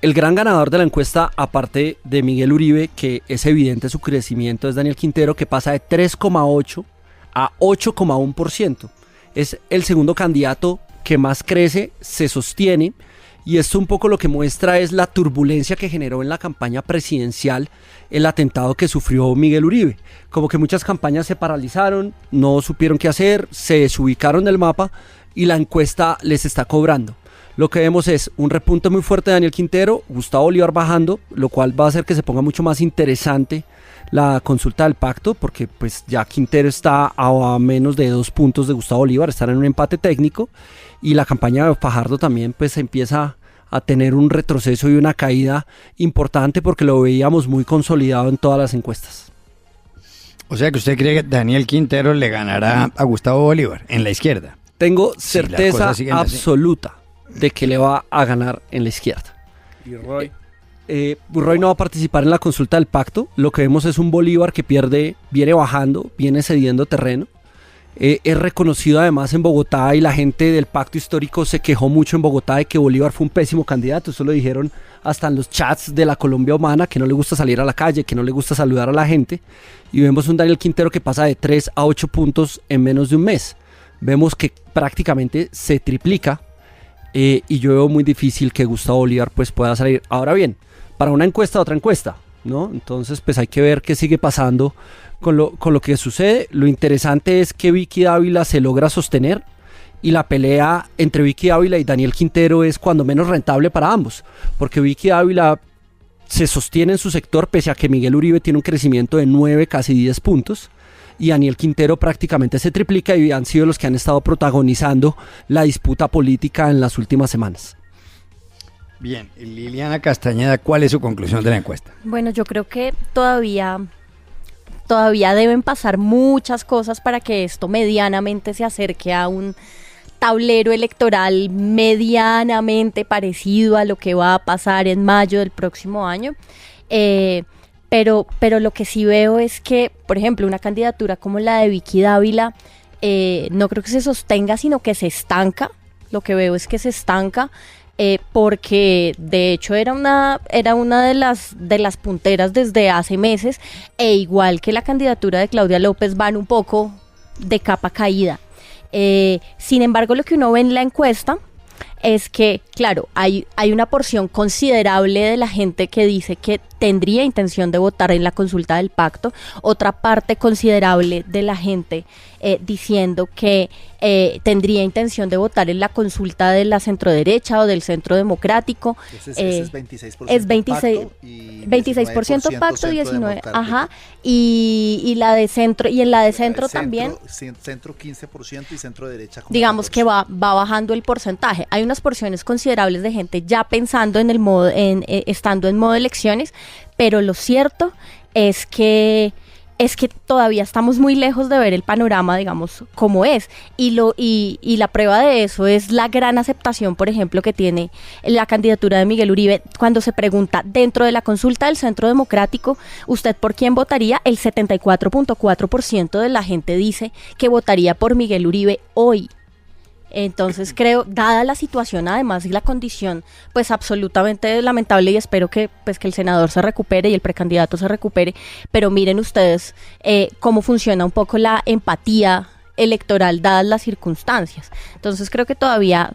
el gran ganador de la encuesta, aparte de Miguel Uribe, que es evidente su crecimiento, es Daniel Quintero, que pasa de 3,8 a 8,1%. Es el segundo candidato que más crece, se sostiene, y esto un poco lo que muestra es la turbulencia que generó en la campaña presidencial el atentado que sufrió Miguel Uribe. Como que muchas campañas se paralizaron, no supieron qué hacer, se desubicaron del mapa y la encuesta les está cobrando. Lo que vemos es un repunte muy fuerte de Daniel Quintero, Gustavo Bolívar bajando, lo cual va a hacer que se ponga mucho más interesante la consulta del pacto, porque pues ya Quintero está a menos de 2 puntos de Gustavo Bolívar, están en un empate técnico, y la campaña de Fajardo también pues empieza a tener un retroceso y una caída importante, porque lo veíamos muy consolidado en todas las encuestas.
O sea que usted cree que Daniel Quintero le ganará a Gustavo Bolívar en la izquierda.
Tengo
Sí, las
certeza
cosas siguen así.
absoluta de que le va a ganar en la izquierda.
Y Roy.
Roy no va a participar en la consulta del pacto. Lo que vemos es un Bolívar que viene bajando, viene cediendo terreno. Es reconocido además en Bogotá, y la gente del pacto histórico se quejó mucho en Bogotá de que Bolívar fue un pésimo candidato. Eso lo dijeron hasta en los chats de la Colombia Humana, que no le gusta salir a la calle, que no le gusta saludar a la gente. Y vemos un Daniel Quintero que pasa de 3 a 8 puntos en menos de un mes. Vemos que prácticamente se triplica, y yo veo muy difícil que Gustavo Bolívar pues pueda salir. Ahora bien, para una encuesta, otra encuesta, ¿no? Entonces pues hay que ver qué sigue pasando con lo que sucede. Lo interesante es que Vicky Dávila se logra sostener, y la pelea entre Vicky Dávila y Daniel Quintero es cuando menos rentable para ambos, porque Vicky Dávila se sostiene en su sector pese a que Miguel Uribe tiene un crecimiento de 9, casi 10 puntos, y Daniel Quintero prácticamente se triplica, y han sido los que han estado protagonizando la disputa política en las últimas semanas.
Bien, Liliana Castañeda, ¿cuál es su conclusión de la encuesta?
Bueno, yo creo que todavía deben pasar muchas cosas para que esto medianamente se acerque a un tablero electoral medianamente parecido a lo que va a pasar en mayo del próximo año. Pero lo que sí veo es que, por ejemplo, una candidatura como la de Vicky Dávila, no creo que se sostenga, sino que se estanca. Lo que veo es que se estanca, porque de hecho era una de las punteras desde hace meses, e igual que la candidatura de Claudia López van un poco de capa caída. Sin embargo, lo que uno ve en la encuesta es que, claro, hay una porción considerable de la gente que dice que tendría intención de votar en la consulta del pacto, otra parte considerable de la gente diciendo que tendría intención de votar en la consulta de la centroderecha o del centro democrático.
Ese es 26%
es 26,
pacto y
26% pacto, 19%,
democrático.
ajá, y la de centro, y en la de centro también.
Centro 15% y centro derecha como
Digamos
14%.
que va bajando el porcentaje. Hay unas porciones considerables de gente ya pensando en el modo, estando en modo elecciones, pero lo cierto es que todavía estamos muy lejos de ver el panorama, digamos, como es. Y la prueba de eso es la gran aceptación, por ejemplo, que tiene la candidatura de Miguel Uribe. Cuando se pregunta dentro de la consulta del Centro Democrático, ¿usted por quién votaría? El 74.4% de la gente dice que votaría por Miguel Uribe hoy. Entonces creo, dada la situación además y la condición pues absolutamente lamentable, y espero que pues que el senador se recupere y el precandidato se recupere, pero miren ustedes cómo funciona un poco la empatía electoral dadas las circunstancias. Entonces creo que todavía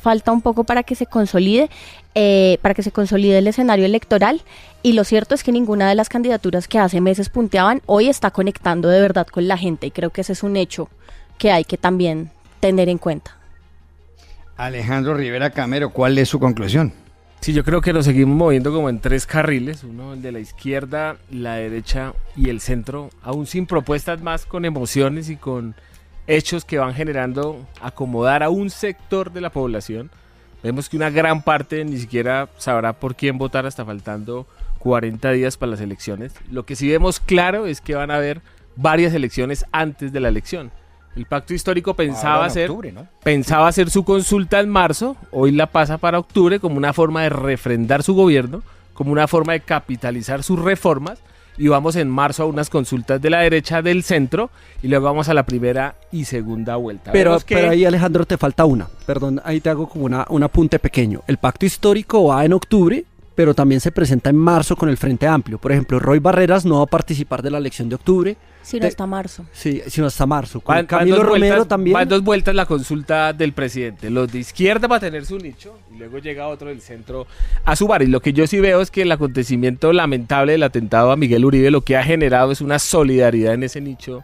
falta un poco para que se consolide el escenario electoral, y lo cierto es que ninguna de las candidaturas que hace meses punteaban hoy está conectando de verdad con la gente, y creo que ese es un hecho que hay que también tener en cuenta.
Alejandro Rivera Camero, ¿cuál es su conclusión?
Sí, yo creo que nos seguimos moviendo como en 3 carriles, uno el de la izquierda, la derecha y el centro, aún sin propuestas, más con emociones y con hechos que van generando acomodar a un sector de la población. Vemos que una gran parte ni siquiera sabrá por quién votar hasta faltando 40 días para las elecciones. Lo que sí vemos claro es que van a haber varias elecciones antes de la elección. El pacto histórico pensaba hacer su consulta en marzo, hoy la pasa para octubre como una forma de refrendar su gobierno, como una forma de capitalizar sus reformas, y vamos en marzo a unas consultas de la derecha, del centro, y luego vamos a la primera y segunda vuelta.
Pero ahí, Alejandro, te falta una. Perdón, ahí te hago como un apunte pequeño. El pacto histórico va en octubre, pero también se presenta en marzo con el Frente Amplio. Por ejemplo, Roy Barreras no va a participar de la elección de octubre.
Sino hasta marzo.
Sí, sino hasta marzo.
Van
Camilo
dos
Romero
vueltas,
también.
van 2 vueltas la consulta del presidente. Los de izquierda va a tener su nicho y luego llega otro del centro a su bar. Y lo que yo sí veo es que el acontecimiento lamentable del atentado a Miguel Uribe lo que ha generado es una solidaridad en ese nicho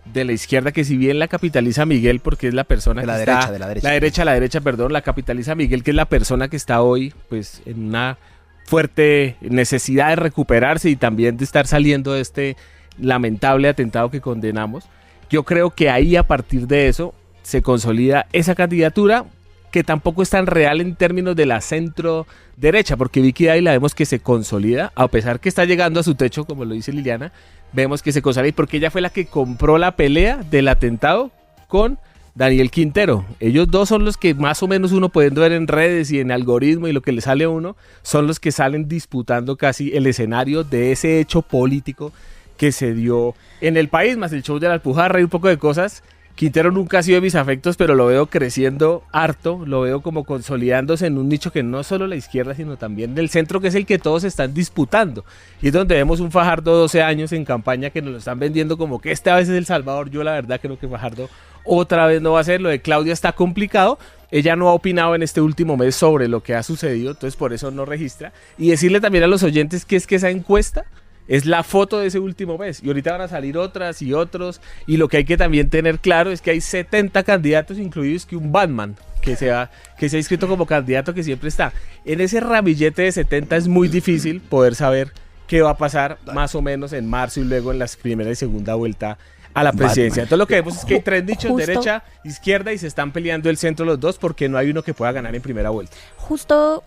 de la izquierda, que si bien la capitaliza Miguel porque es la persona
De
que
la
está...
derecha, de la derecha.
La derecha, perdón, la capitaliza Miguel, que es la persona que está hoy pues en una fuerte necesidad de recuperarse y también de estar saliendo de este lamentable atentado que condenamos. Yo creo que ahí, a partir de eso, se consolida esa candidatura, que tampoco es tan real en términos de la centro derecha, porque Vicky Dávila vemos que se consolida, a pesar que está llegando a su techo, como lo dice Liliana, vemos que se consolida, porque ella fue la que compró la pelea del atentado con Daniel Quintero. Ellos dos son los que más o menos uno puede ver en redes y en algoritmo, y lo que le sale a uno, son los que salen disputando casi el escenario de ese hecho político que se dio en el país, más el show de la Alpujarra y un poco de cosas. Quintero nunca ha sido de mis afectos, pero lo veo creciendo harto, lo veo como consolidándose en un nicho que no solo la izquierda, sino también del centro, que es el que todos están disputando. Y es donde vemos un Fajardo 12 años en campaña que nos lo están vendiendo como que esta vez es El Salvador. Yo la verdad creo que Fajardo otra vez no va a ser. Lo de Claudia está complicado. Ella no ha opinado en este último mes sobre lo que ha sucedido, entonces por eso no registra. Y decirle también a los oyentes que es que esa encuesta es la foto de ese último mes, y ahorita van a salir otras y otros, y lo que hay que también tener claro es que hay 70 candidatos, incluidos que un Batman que se ha inscrito como candidato, que siempre está. En ese ramillete de 70 es muy difícil poder saber qué va a pasar más o menos en marzo y luego en las primera y segunda vuelta a la presidencia. Entonces lo que vemos es que hay 3 nichos, derecha, izquierda, y se están peleando el centro los dos, porque no hay uno que pueda ganar en primera vuelta.
Justo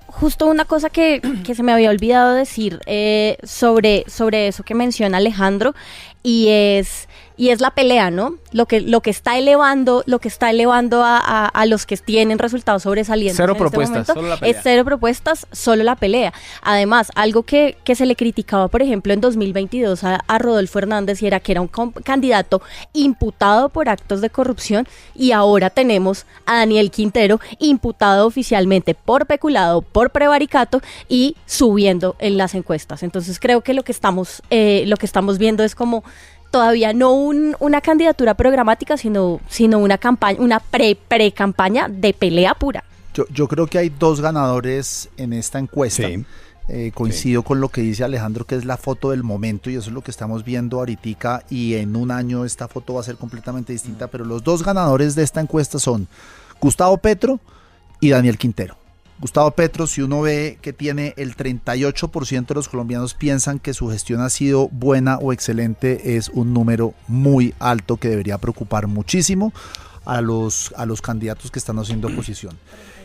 una cosa que se me había olvidado decir sobre eso que menciona Alejandro, y es la pelea, ¿no? Lo que está elevando a los que tienen resultados sobresalientes.
Cero
en este
propuestas,
momento,
solo la pelea.
es 0 propuestas, solo la pelea. Además, algo que se le criticaba, por ejemplo, en 2022 a Rodolfo Hernández, y era que era un candidato imputado por actos de corrupción, y ahora tenemos a Daniel Quintero imputado oficialmente por peculado, por prevaricato, y subiendo en las encuestas. Entonces creo que lo que estamos viendo es como todavía no una candidatura programática, sino una campaña, una pre-campaña de pelea pura.
Yo creo que hay 2 ganadores en esta encuesta.
Sí.
Coincido con lo que dice Alejandro, que es la foto del momento, y eso es lo que estamos viendo ahorita, y en un año esta foto va a ser completamente distinta, pero los 2 ganadores de esta encuesta son Gustavo Petro y Daniel Quintero. Gustavo Petro, si uno ve que tiene el 38% de los colombianos piensan que su gestión ha sido buena o excelente, es un número muy alto que debería preocupar muchísimo a los candidatos que están haciendo oposición.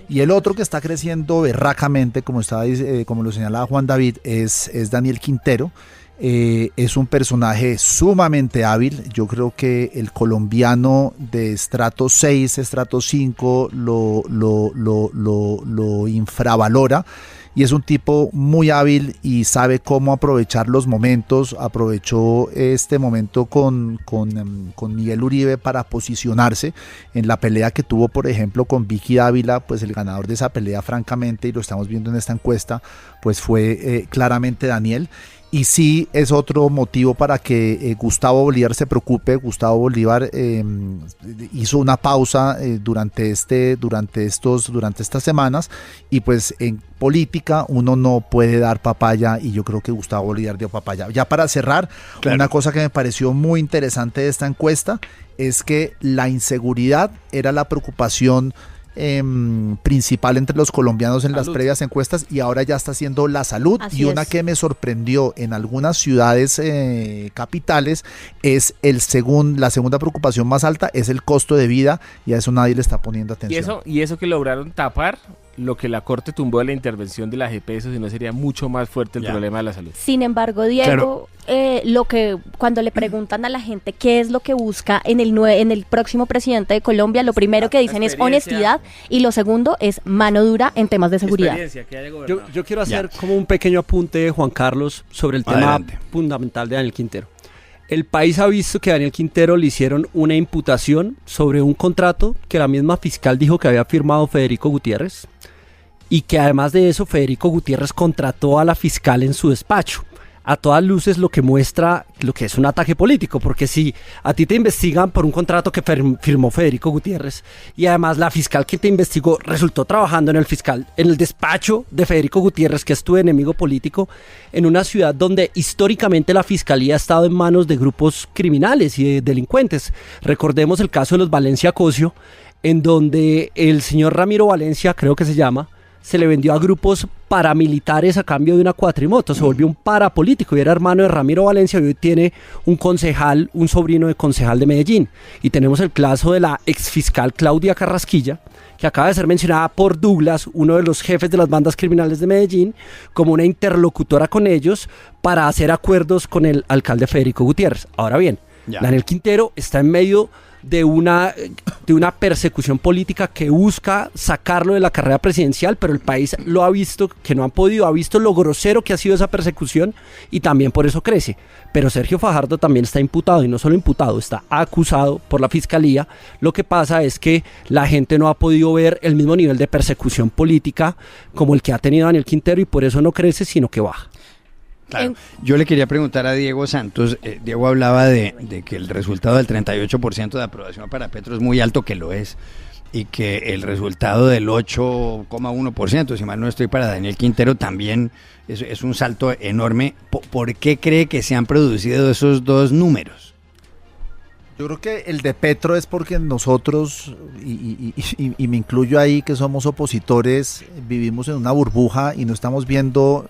Y el otro que está creciendo berracamente, como lo señalaba Juan David, es Daniel Quintero. Es un personaje sumamente hábil. Yo creo que el colombiano de estrato 6, estrato 5 lo infravalora, y es un tipo muy hábil y sabe cómo aprovechar los momentos. Aprovechó este momento con Miguel Uribe para posicionarse en la pelea que tuvo, por ejemplo, con Vicky Dávila. Pues el ganador de esa pelea, francamente, y lo estamos viendo en esta encuesta, pues fue claramente Daniel. Y sí es otro motivo para que Gustavo Bolívar se preocupe. Gustavo Bolívar hizo una pausa durante estas semanas, y pues en política uno no puede dar papaya, y yo creo que Gustavo Bolívar dio papaya. Ya para cerrar, claro, una cosa que me pareció muy interesante de esta encuesta es que la inseguridad era la preocupación principal entre los colombianos en las previas encuestas, y ahora ya está siendo la salud. Así y una que me sorprendió en algunas ciudades capitales es la segunda preocupación más alta es el costo de vida, y a eso nadie le está poniendo atención.
Y eso que lograron tapar lo que la Corte tumbó de la intervención de la JP, si no sería mucho más fuerte el problema de la salud.
Sin embargo, Diego, claro, cuando le preguntan a la gente qué es lo que busca en el próximo presidente de Colombia, lo primero que dicen es honestidad, y lo segundo es mano dura en temas de seguridad.
Yo quiero hacer como un pequeño apunte, Juan Carlos, sobre el tema fundamental de Daniel Quintero. El país ha visto que a Daniel Quintero le hicieron una imputación sobre un contrato que la misma fiscal dijo que había firmado Federico Gutiérrez, y que además de eso Federico Gutiérrez contrató a la fiscal en su despacho. A todas luces lo que muestra lo que es un ataque político, porque si a ti te investigan por un contrato que firmó Federico Gutiérrez y además la fiscal que te investigó resultó trabajando en el despacho de Federico Gutiérrez, que es tu enemigo político, en una ciudad donde históricamente la fiscalía ha estado en manos de grupos criminales y de delincuentes. Recordemos el caso de los Valencia Cosio, en donde el señor Ramiro Valencia, creo que se llama, se le vendió a grupos paramilitares a cambio de una cuatrimoto, se volvió un parapolítico y era hermano de Ramiro Valencia y hoy tiene un concejal, un sobrino de concejal de Medellín. Y tenemos el caso de la exfiscal Claudia Carrasquilla, que acaba de ser mencionada por Douglas, uno de los jefes de las bandas criminales de Medellín, como una interlocutora con ellos para hacer acuerdos con el alcalde Federico Gutiérrez. Ahora bien, Daniel Quintero está en medio de una persecución política que busca sacarlo de la carrera presidencial, pero el país lo ha visto que no han podido, ha visto lo grosero que ha sido esa persecución y también por eso crece. Pero Sergio Fajardo también está imputado, y no solo imputado, está acusado por la fiscalía. Lo que pasa es que la gente no ha podido ver el mismo nivel de persecución política como el que ha tenido Daniel Quintero y por eso no crece, sino que baja.
Claro. Yo le quería preguntar a Diego Santos, Diego hablaba de que el resultado del 38% de aprobación para Petro es muy alto, que lo es, y que el resultado del 8,1%, si mal no estoy, para Daniel Quintero también es un salto enorme. ¿Por qué cree que se han producido esos dos números?
Yo creo que el de Petro es porque nosotros, y me incluyo ahí, que somos opositores, vivimos en una burbuja y no estamos viendo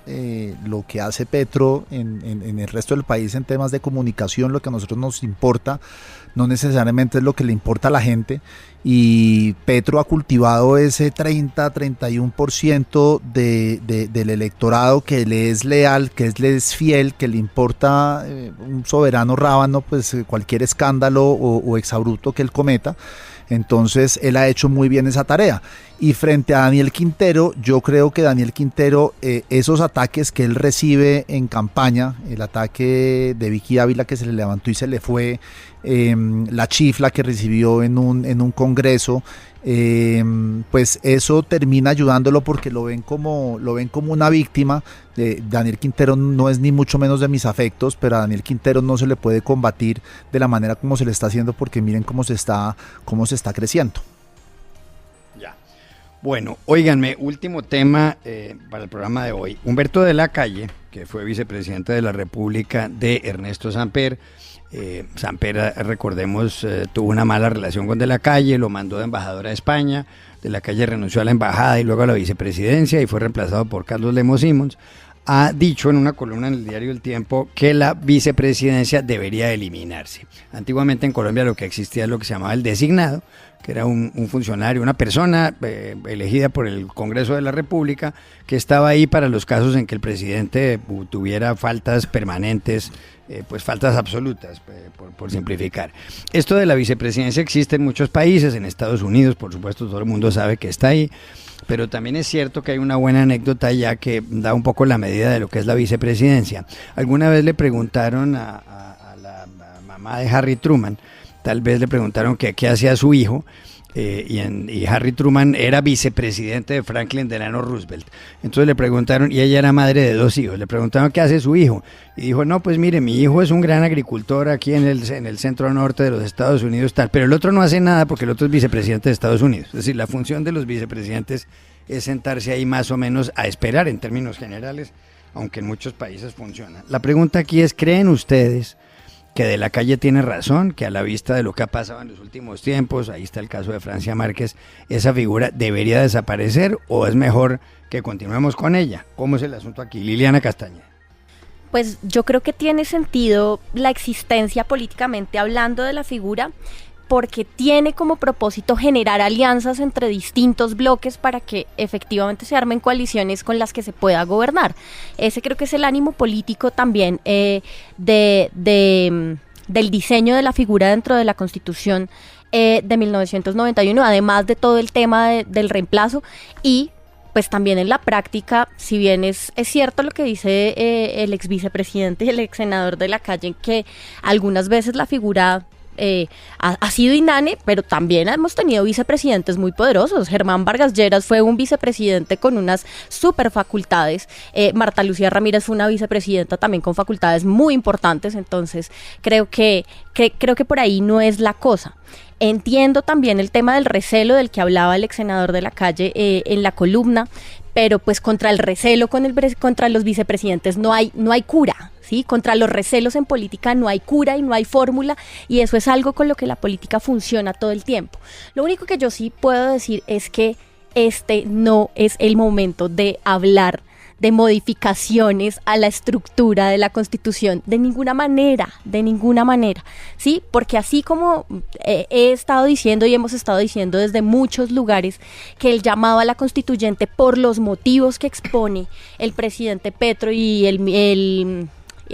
lo que hace Petro en el resto del país en temas de comunicación. Lo que a nosotros nos importa no necesariamente es lo que le importa a la gente, y Petro ha cultivado ese 30-31% del electorado que le es leal, que le es fiel, que le importa un soberano rábano, pues cualquier escándalo o exabrupto que él cometa. Entonces él ha hecho muy bien esa tarea. Y frente a Daniel Quintero, yo creo que Daniel Quintero, esos ataques que él recibe en campaña, el ataque de Vicky Ávila que se le levantó y se le fue, la chifla que recibió en un congreso, pues eso termina ayudándolo porque lo ven como una víctima. Daniel Quintero no es ni mucho menos de mis afectos, pero a Daniel Quintero no se le puede combatir de la manera como se le está haciendo, porque miren cómo se está creciendo.
Ya. Bueno, óiganme, último tema para el programa de hoy. Humberto de la Calle, que fue vicepresidente de la República de Ernesto Samper. Samper, recordemos, tuvo una mala relación con De la Calle, lo mandó de embajador a España. De la Calle renunció a la embajada y luego a la vicepresidencia y fue reemplazado por Carlos Lemos Simons. Ha dicho en una columna en el diario El Tiempo que la vicepresidencia debería eliminarse. Antiguamente en Colombia lo que existía es lo que se llamaba el designado, que era un funcionario, una persona elegida por el Congreso de la República, que estaba ahí para los casos en que el presidente tuviera faltas permanentes, pues faltas absolutas, por simplificar. Esto de la vicepresidencia existe en muchos países, en Estados Unidos, por supuesto, todo el mundo sabe que está ahí, pero también es cierto que hay una buena anécdota ya que da un poco la medida de lo que es la vicepresidencia. Alguna vez le preguntaron a la mamá de Harry Truman, tal vez le preguntaron qué hacía su hijo, y Harry Truman era vicepresidente de Franklin Delano Roosevelt. Entonces le preguntaron, y ella era madre de 2 hijos, le preguntaron qué hace su hijo, y dijo, no, pues mire, mi hijo es un gran agricultor aquí en el centro norte de los Estados Unidos, tal, pero el otro no hace nada porque el otro es vicepresidente de Estados Unidos. Es decir, la función de los vicepresidentes es sentarse ahí más o menos a esperar en términos generales, aunque en muchos países funciona. La pregunta aquí es, ¿creen ustedes que De la Calle tiene razón, que a la vista de lo que ha pasado en los últimos tiempos, ahí está el caso de Francia Márquez, esa figura debería desaparecer o es mejor que continuemos con ella? ¿Cómo es el asunto aquí? Liliana Castañeda.
Pues yo creo que tiene sentido la existencia políticamente hablando de la figura, porque tiene como propósito generar alianzas entre distintos bloques para que efectivamente se armen coaliciones con las que se pueda gobernar. Ese creo que es el ánimo político también del diseño de la figura dentro de la Constitución de 1991, además de todo el tema del reemplazo. Y pues también en la práctica, si bien es cierto lo que dice el ex vicepresidente y el ex senador De la Calle, que algunas veces la figura ha sido inane, pero también hemos tenido vicepresidentes muy poderosos. Germán Vargas Lleras fue un vicepresidente con unas super facultades. Marta Lucía Ramírez fue una vicepresidenta también con facultades muy importantes. Entonces creo que por ahí no es la cosa. Entiendo también el tema del recelo del que hablaba el ex senador de la Calle en la columna, pero pues contra el recelo contra los vicepresidentes no hay cura, ¿sí? Contra los recelos en política no hay cura y no hay fórmula, y eso es algo con lo que la política funciona todo el tiempo. Lo único que yo sí puedo decir es que este no es el momento de hablar de modificaciones a la estructura de la Constitución, de ninguna manera, ¿sí? Porque así como he estado diciendo y hemos estado diciendo desde muchos lugares que el llamado a la constituyente por los motivos que expone el presidente Petro y el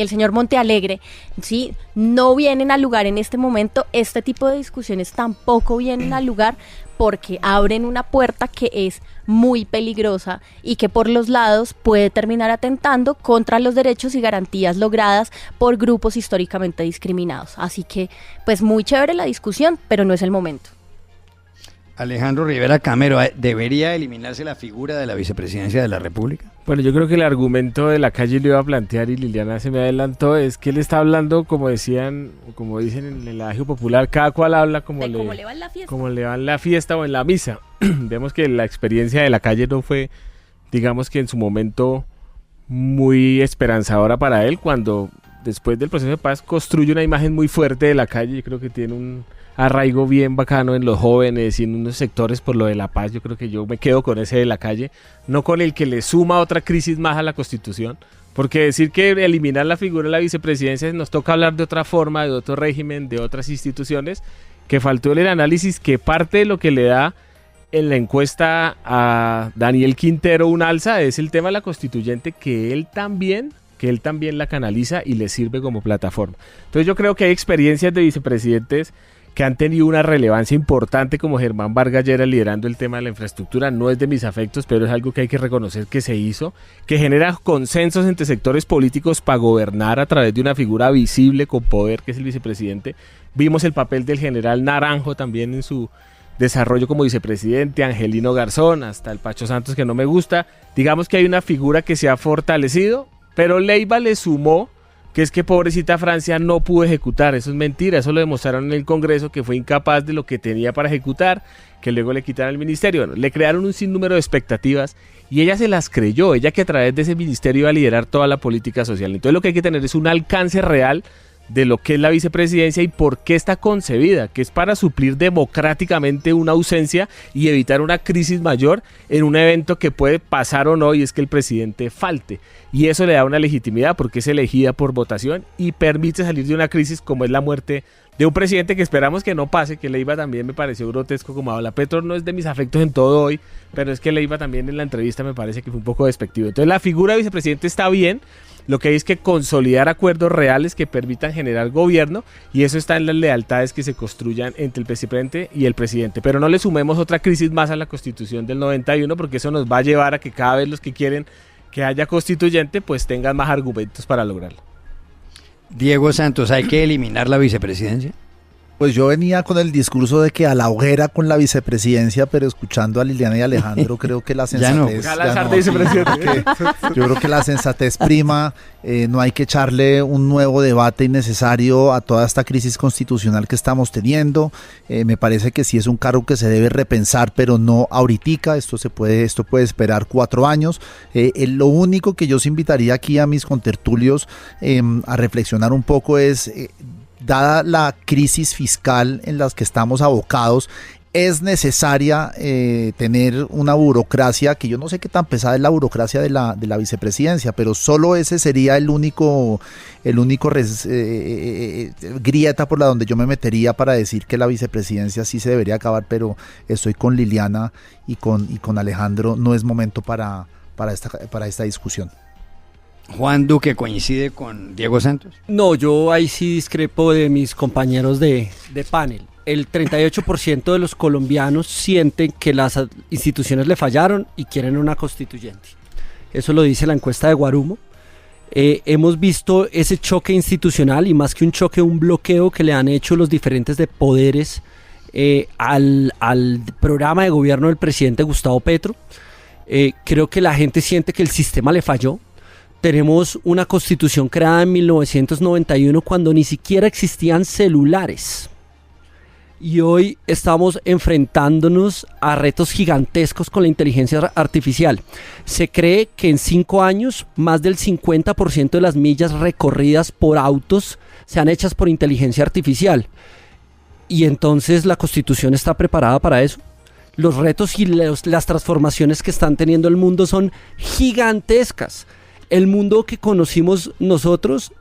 señor Montealegre, ¿sí? No vienen al lugar en este momento. Este tipo de discusiones tampoco vienen al lugar porque abren una puerta que es muy peligrosa y que por los lados puede terminar atentando contra los derechos y garantías logradas por grupos históricamente discriminados. Así que, pues muy chévere la discusión, pero no es el momento.
Alejandro Rivera Camero, ¿debería eliminarse la figura de la vicepresidencia de la República?
Bueno, yo creo que el argumento de la Calle lo iba a plantear y Liliana se me adelantó, es que él está hablando, como dicen en el adagio popular, cada cual habla como le va en la fiesta. Como le va en la fiesta o en la misa. Vemos que la experiencia de la Calle no fue, digamos que en su momento, muy esperanzadora para él, cuando después del proceso de paz construye una imagen muy fuerte de la Calle. Yo creo que tiene un arraigo bien bacano en los jóvenes y en unos sectores por lo de la paz. Yo creo que yo me quedo con ese de la Calle, no con el que le suma otra crisis más a la Constitución, porque decir que eliminar la figura de la vicepresidencia nos toca hablar de otra forma, de otro régimen, de otras instituciones, que faltó el análisis, que parte de lo que le da en la encuesta a Daniel Quintero un alza es el tema de la constituyente, que él también la canaliza y le sirve como plataforma. Entonces yo creo que hay experiencias de vicepresidentes que han tenido una relevancia importante, como Germán Vargas Lleras liderando el tema de la infraestructura. No es de mis afectos, pero es algo que hay que reconocer que se hizo, que genera consensos entre sectores políticos para gobernar a través de una figura visible con poder, que es el vicepresidente. Vimos el papel del general Naranjo también en su desarrollo como vicepresidente, Angelino Garzón, hasta el Pacho Santos, que no me gusta. Digamos que hay una figura que se ha fortalecido, pero Leiva le sumó, que es que pobrecita Francia no pudo ejecutar. Eso es mentira, eso lo demostraron en el Congreso, que fue incapaz de lo que tenía para ejecutar, que luego le quitaron el ministerio. Bueno, le crearon un sinnúmero de expectativas y ella se las creyó, ella que a través de ese ministerio iba a liderar toda la política social. Entonces lo que hay que tener es un alcance real de lo que es la vicepresidencia y por qué está concebida, que es para suplir democráticamente una ausencia y evitar una crisis mayor en un evento que puede pasar o no, y es que el presidente falte, y eso le da una legitimidad porque es elegida por votación y permite salir de una crisis como es la muerte de un presidente que esperamos que no pase, que Leiva también me pareció grotesco como habla. Petro no es de mis afectos en todo hoy, pero es que Leiva también en la entrevista me parece que fue un poco despectivo. Entonces la figura de vicepresidente está bien. Lo que hay es que consolidar acuerdos reales que permitan generar gobierno, y eso está en las lealtades que se construyan entre el vicepresidente y el presidente. Pero no le sumemos otra crisis más a la Constitución del 91, porque eso nos va a llevar a que cada vez los que quieren que haya constituyente pues tengan más argumentos para lograrlo.
Diego Santos, ¿hay que eliminar la vicepresidencia?
Pues yo venía con el discurso de que a la hoguera con la vicepresidencia, pero escuchando a Liliana y Alejandro, creo que la sensatez... Yo creo que la sensatez prima, no hay que echarle un nuevo debate innecesario a toda esta crisis constitucional que estamos teniendo. Me parece que sí es un cargo que se debe repensar, pero no ahoritica. Esto puede esperar 4 años. Lo único que yo os invitaría aquí a mis contertulios a reflexionar un poco es... dada la crisis fiscal en la que estamos abocados, es necesaria tener una burocracia, que yo no sé qué tan pesada es la burocracia de la vicepresidencia, pero solo ese sería el único grieta por la donde yo me metería para decir que la vicepresidencia sí se debería acabar, pero estoy con Liliana y con Alejandro, no es momento para esta discusión.
Juan Duque, ¿coincide con Diego Santos?
No, yo ahí sí discrepo de mis compañeros de panel. El 38% de los colombianos sienten que las instituciones le fallaron y quieren una constituyente. Eso lo dice la encuesta de Guarumo. hemos visto ese choque institucional y más que un choque, un bloqueo que le han hecho los diferentes de poderes al programa de gobierno del presidente Gustavo Petro. Creo que la gente siente que el sistema le falló. Tenemos una constitución creada en 1991 cuando ni siquiera existían celulares. Y hoy estamos enfrentándonos a retos gigantescos con la inteligencia artificial. Se cree que en 5 años más del 50% de las millas recorridas por autos sean hechas por inteligencia artificial. Y entonces la Constitución está preparada para eso. Los retos y las transformaciones que están teniendo el mundo son gigantescas. El mundo que conocimos nosotros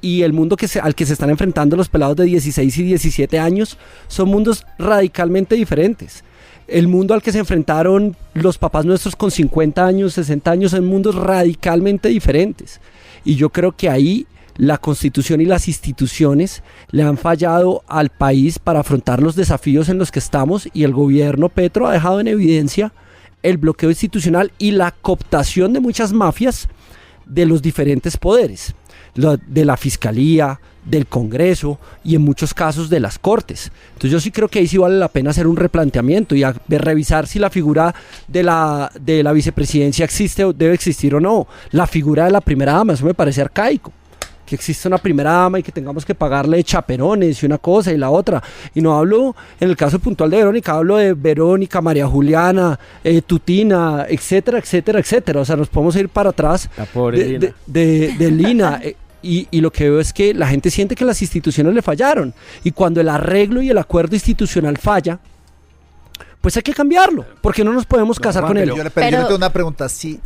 y el mundo al que se están enfrentando los pelados de 16 y 17 años son mundos radicalmente diferentes. El mundo al que se enfrentaron los papás nuestros con 50 años, 60 años son mundos radicalmente diferentes. Y yo creo que ahí la Constitución y las instituciones le han fallado al país para afrontar los desafíos en los que estamos, y el gobierno Petro ha dejado en evidencia el bloqueo institucional y la cooptación de muchas mafias de los diferentes poderes, de la Fiscalía, del Congreso y en muchos casos de las Cortes. Entonces yo sí creo que ahí sí vale la pena hacer un replanteamiento y revisar si la figura de la vicepresidencia existe o debe existir o no. La figura de la primera dama, eso me parece arcaico. Que exista una primera dama y que tengamos que pagarle chaperones y una cosa y la otra. Y no hablo en el caso puntual de Verónica, hablo de Verónica, María Juliana, Tutina, etcétera, etcétera, etcétera. O sea, nos podemos ir para atrás
La pobre Lina.
de Lina. Y lo que veo es que la gente siente que las instituciones le fallaron. Y cuando el arreglo y el acuerdo institucional falla, pues hay que cambiarlo, porque no nos podemos casar con él.
Yo le tengo una pregunta. Si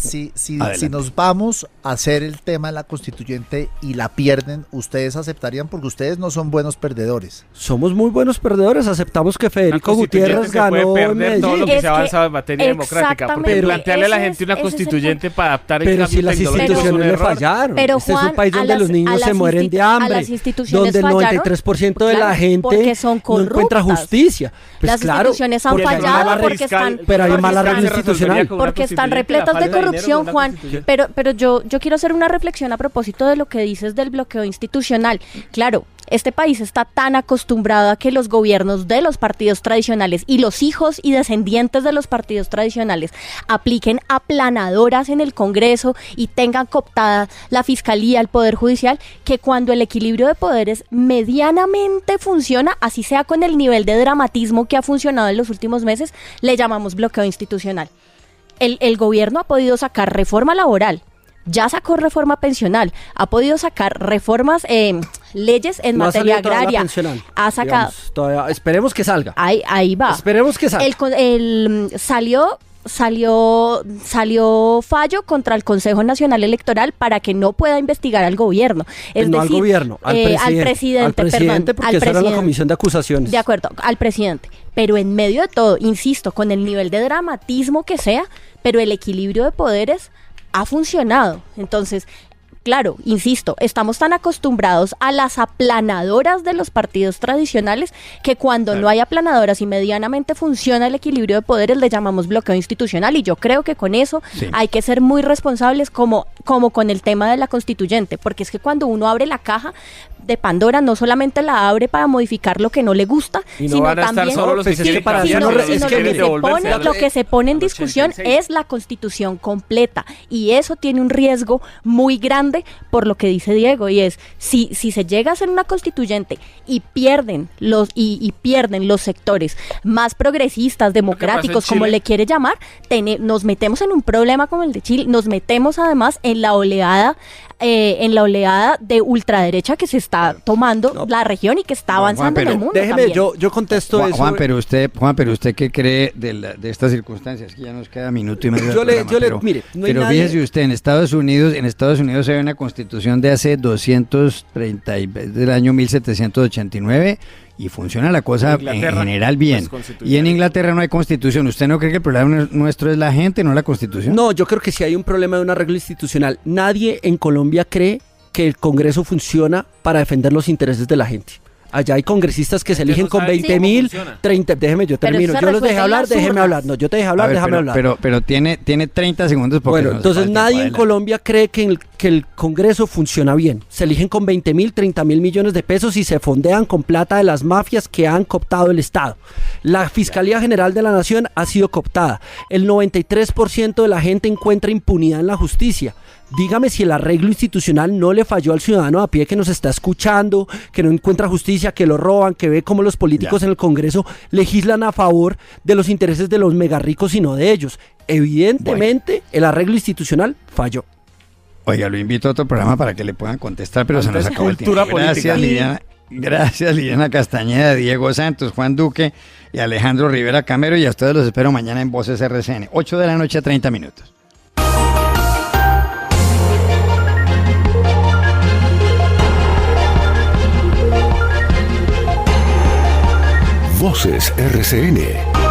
nos vamos a hacer el tema de la constituyente y la pierden, ¿ustedes aceptarían? Porque ustedes no son buenos perdedores.
Somos muy buenos perdedores. Aceptamos que Federico Gutiérrez ganó
puede
en
perder
Medellín.
todo lo que se ha avanzado en materia
Exactamente.
democrática. Porque
Pero
plantearle a la
ese
gente una
es el
constituyente para adaptar el
Pero
cambio
si las
tecnológico es un
instituciones le
error.
fallaron.
Pero,
Este es
Juan,
un país donde
a
los niños
las
se mueren de
a
hambre,
las instituciones
donde el
fallaron,
93% de la
claro,
gente
porque son
no encuentra
corruptas.
justicia. Pues
Las
claro,
instituciones han
porque hay
fallado
mala
porque
fiscal,
están-
pero hay
porque
mala
están-
regla institucional.
Porque están repletas de corrupción, Juan. Pero yo quiero hacer una reflexión a propósito de lo que dices del bloqueo institucional. Claro, este país está tan acostumbrado a que los gobiernos de los partidos tradicionales y los hijos y descendientes de los partidos tradicionales apliquen aplanadoras en el Congreso y tengan cooptada la Fiscalía, el Poder Judicial, que cuando el equilibrio de poderes medianamente funciona, así sea con el nivel de dramatismo que ha funcionado en los últimos meses, le llamamos bloqueo institucional. El gobierno ha podido sacar reforma laboral, ya sacó reforma pensional, ha podido sacar reformas, leyes en
No ha
materia
salido todavía la
agraria,
pensional,
ha sacado,
digamos, todavía, esperemos que salga.
ahí va.
Esperemos que salga.
Salió fallo contra el Consejo Nacional Electoral para que no pueda investigar al gobierno. Es
No
decir,
al gobierno, al presidente,
perdón,
porque
al
eso era la
presidente.
comisión de acusaciones.
De acuerdo, al presidente. Pero en medio de todo, insisto, con el nivel de dramatismo que sea, pero el equilibrio de poderes ha funcionado. Entonces, claro, insisto, estamos tan acostumbrados a las aplanadoras de los partidos tradicionales que cuando no hay aplanadoras y medianamente funciona el equilibrio de poderes le llamamos bloqueo institucional, y yo creo que con eso hay que ser muy responsables como con el tema de la constituyente, porque es que cuando uno abre la caja de Pandora no solamente la abre para modificar lo que no le gusta,
Y no
sino
van a estar
también
solo los que quieren
para
cambiar,
sino-
sino los
es
que
que
quieren
mire,
devolverse
lo que se pone en
al
discusión
86.
es la constitución completa, y eso tiene un riesgo muy grande por lo que dice Diego, y es si se llega a hacer una constituyente y pierden los sectores más progresistas, democráticos, como
Chile?
le quiere llamar, nos metemos en un problema como el de Chile, nos metemos además en la oleada de ultraderecha que se está tomando la región y que está avanzando en el mundo.
Déjeme,
también.
yo contesto
Juan,
eso.
Juan, pero usted qué cree de estas circunstancias, que ya nos queda minuto y medio.
Mire, no hay
pero
nadie-
fíjese usted, en Estados Unidos hay una constitución de hace 230, del año 1789, y funciona la cosa en
Inglaterra
general
no
bien.
es constitucional.
Y en Inglaterra no hay constitución. ¿Usted no cree que el problema nuestro es la gente, no la constitución?
No, yo creo que sí hay un problema de una regla institucional. Nadie en Colombia cree que el Congreso funciona para defender los intereses de la gente. Allá hay congresistas que se eligen
no
con
saben
20.000,
cómo funciona.
30, déjeme, yo
Pero
termino.
eso se
Yo los dejé
resuelve en
hablar,
las
déjeme
urnas.
hablar. No, yo te dejé hablar,
A ver,
déjame hablar.
pero tiene 30 segundos porque
Bueno,
nos
entonces
falta
nadie
tiempo.
en
Adelante.
Colombia cree que el Congreso funciona bien. Se eligen con 20.000, 30.000 millones de pesos y se fondean con plata de las mafias que han cooptado el Estado. La Fiscalía General de la Nación ha sido cooptada. El 93% de la gente encuentra impunidad en la justicia. Dígame si el arreglo institucional no le falló al ciudadano a pie que nos está escuchando, que no encuentra justicia, que lo roban, que ve cómo los políticos
Ya.
en el Congreso legislan a favor de los intereses de los megarricos y no de ellos. Evidentemente, el arreglo institucional falló.
Oiga, lo invito a otro programa para que le puedan contestar, pero se nos
Antes,
acabó el tiempo.
cultura política.
Gracias, Liliana Castañeda, Diego Santos, Juan Duque y Alejandro Rivera Camero. Y a ustedes los espero mañana en Voces RCN, 8 de la noche, 30 minutos.
Voces RCN.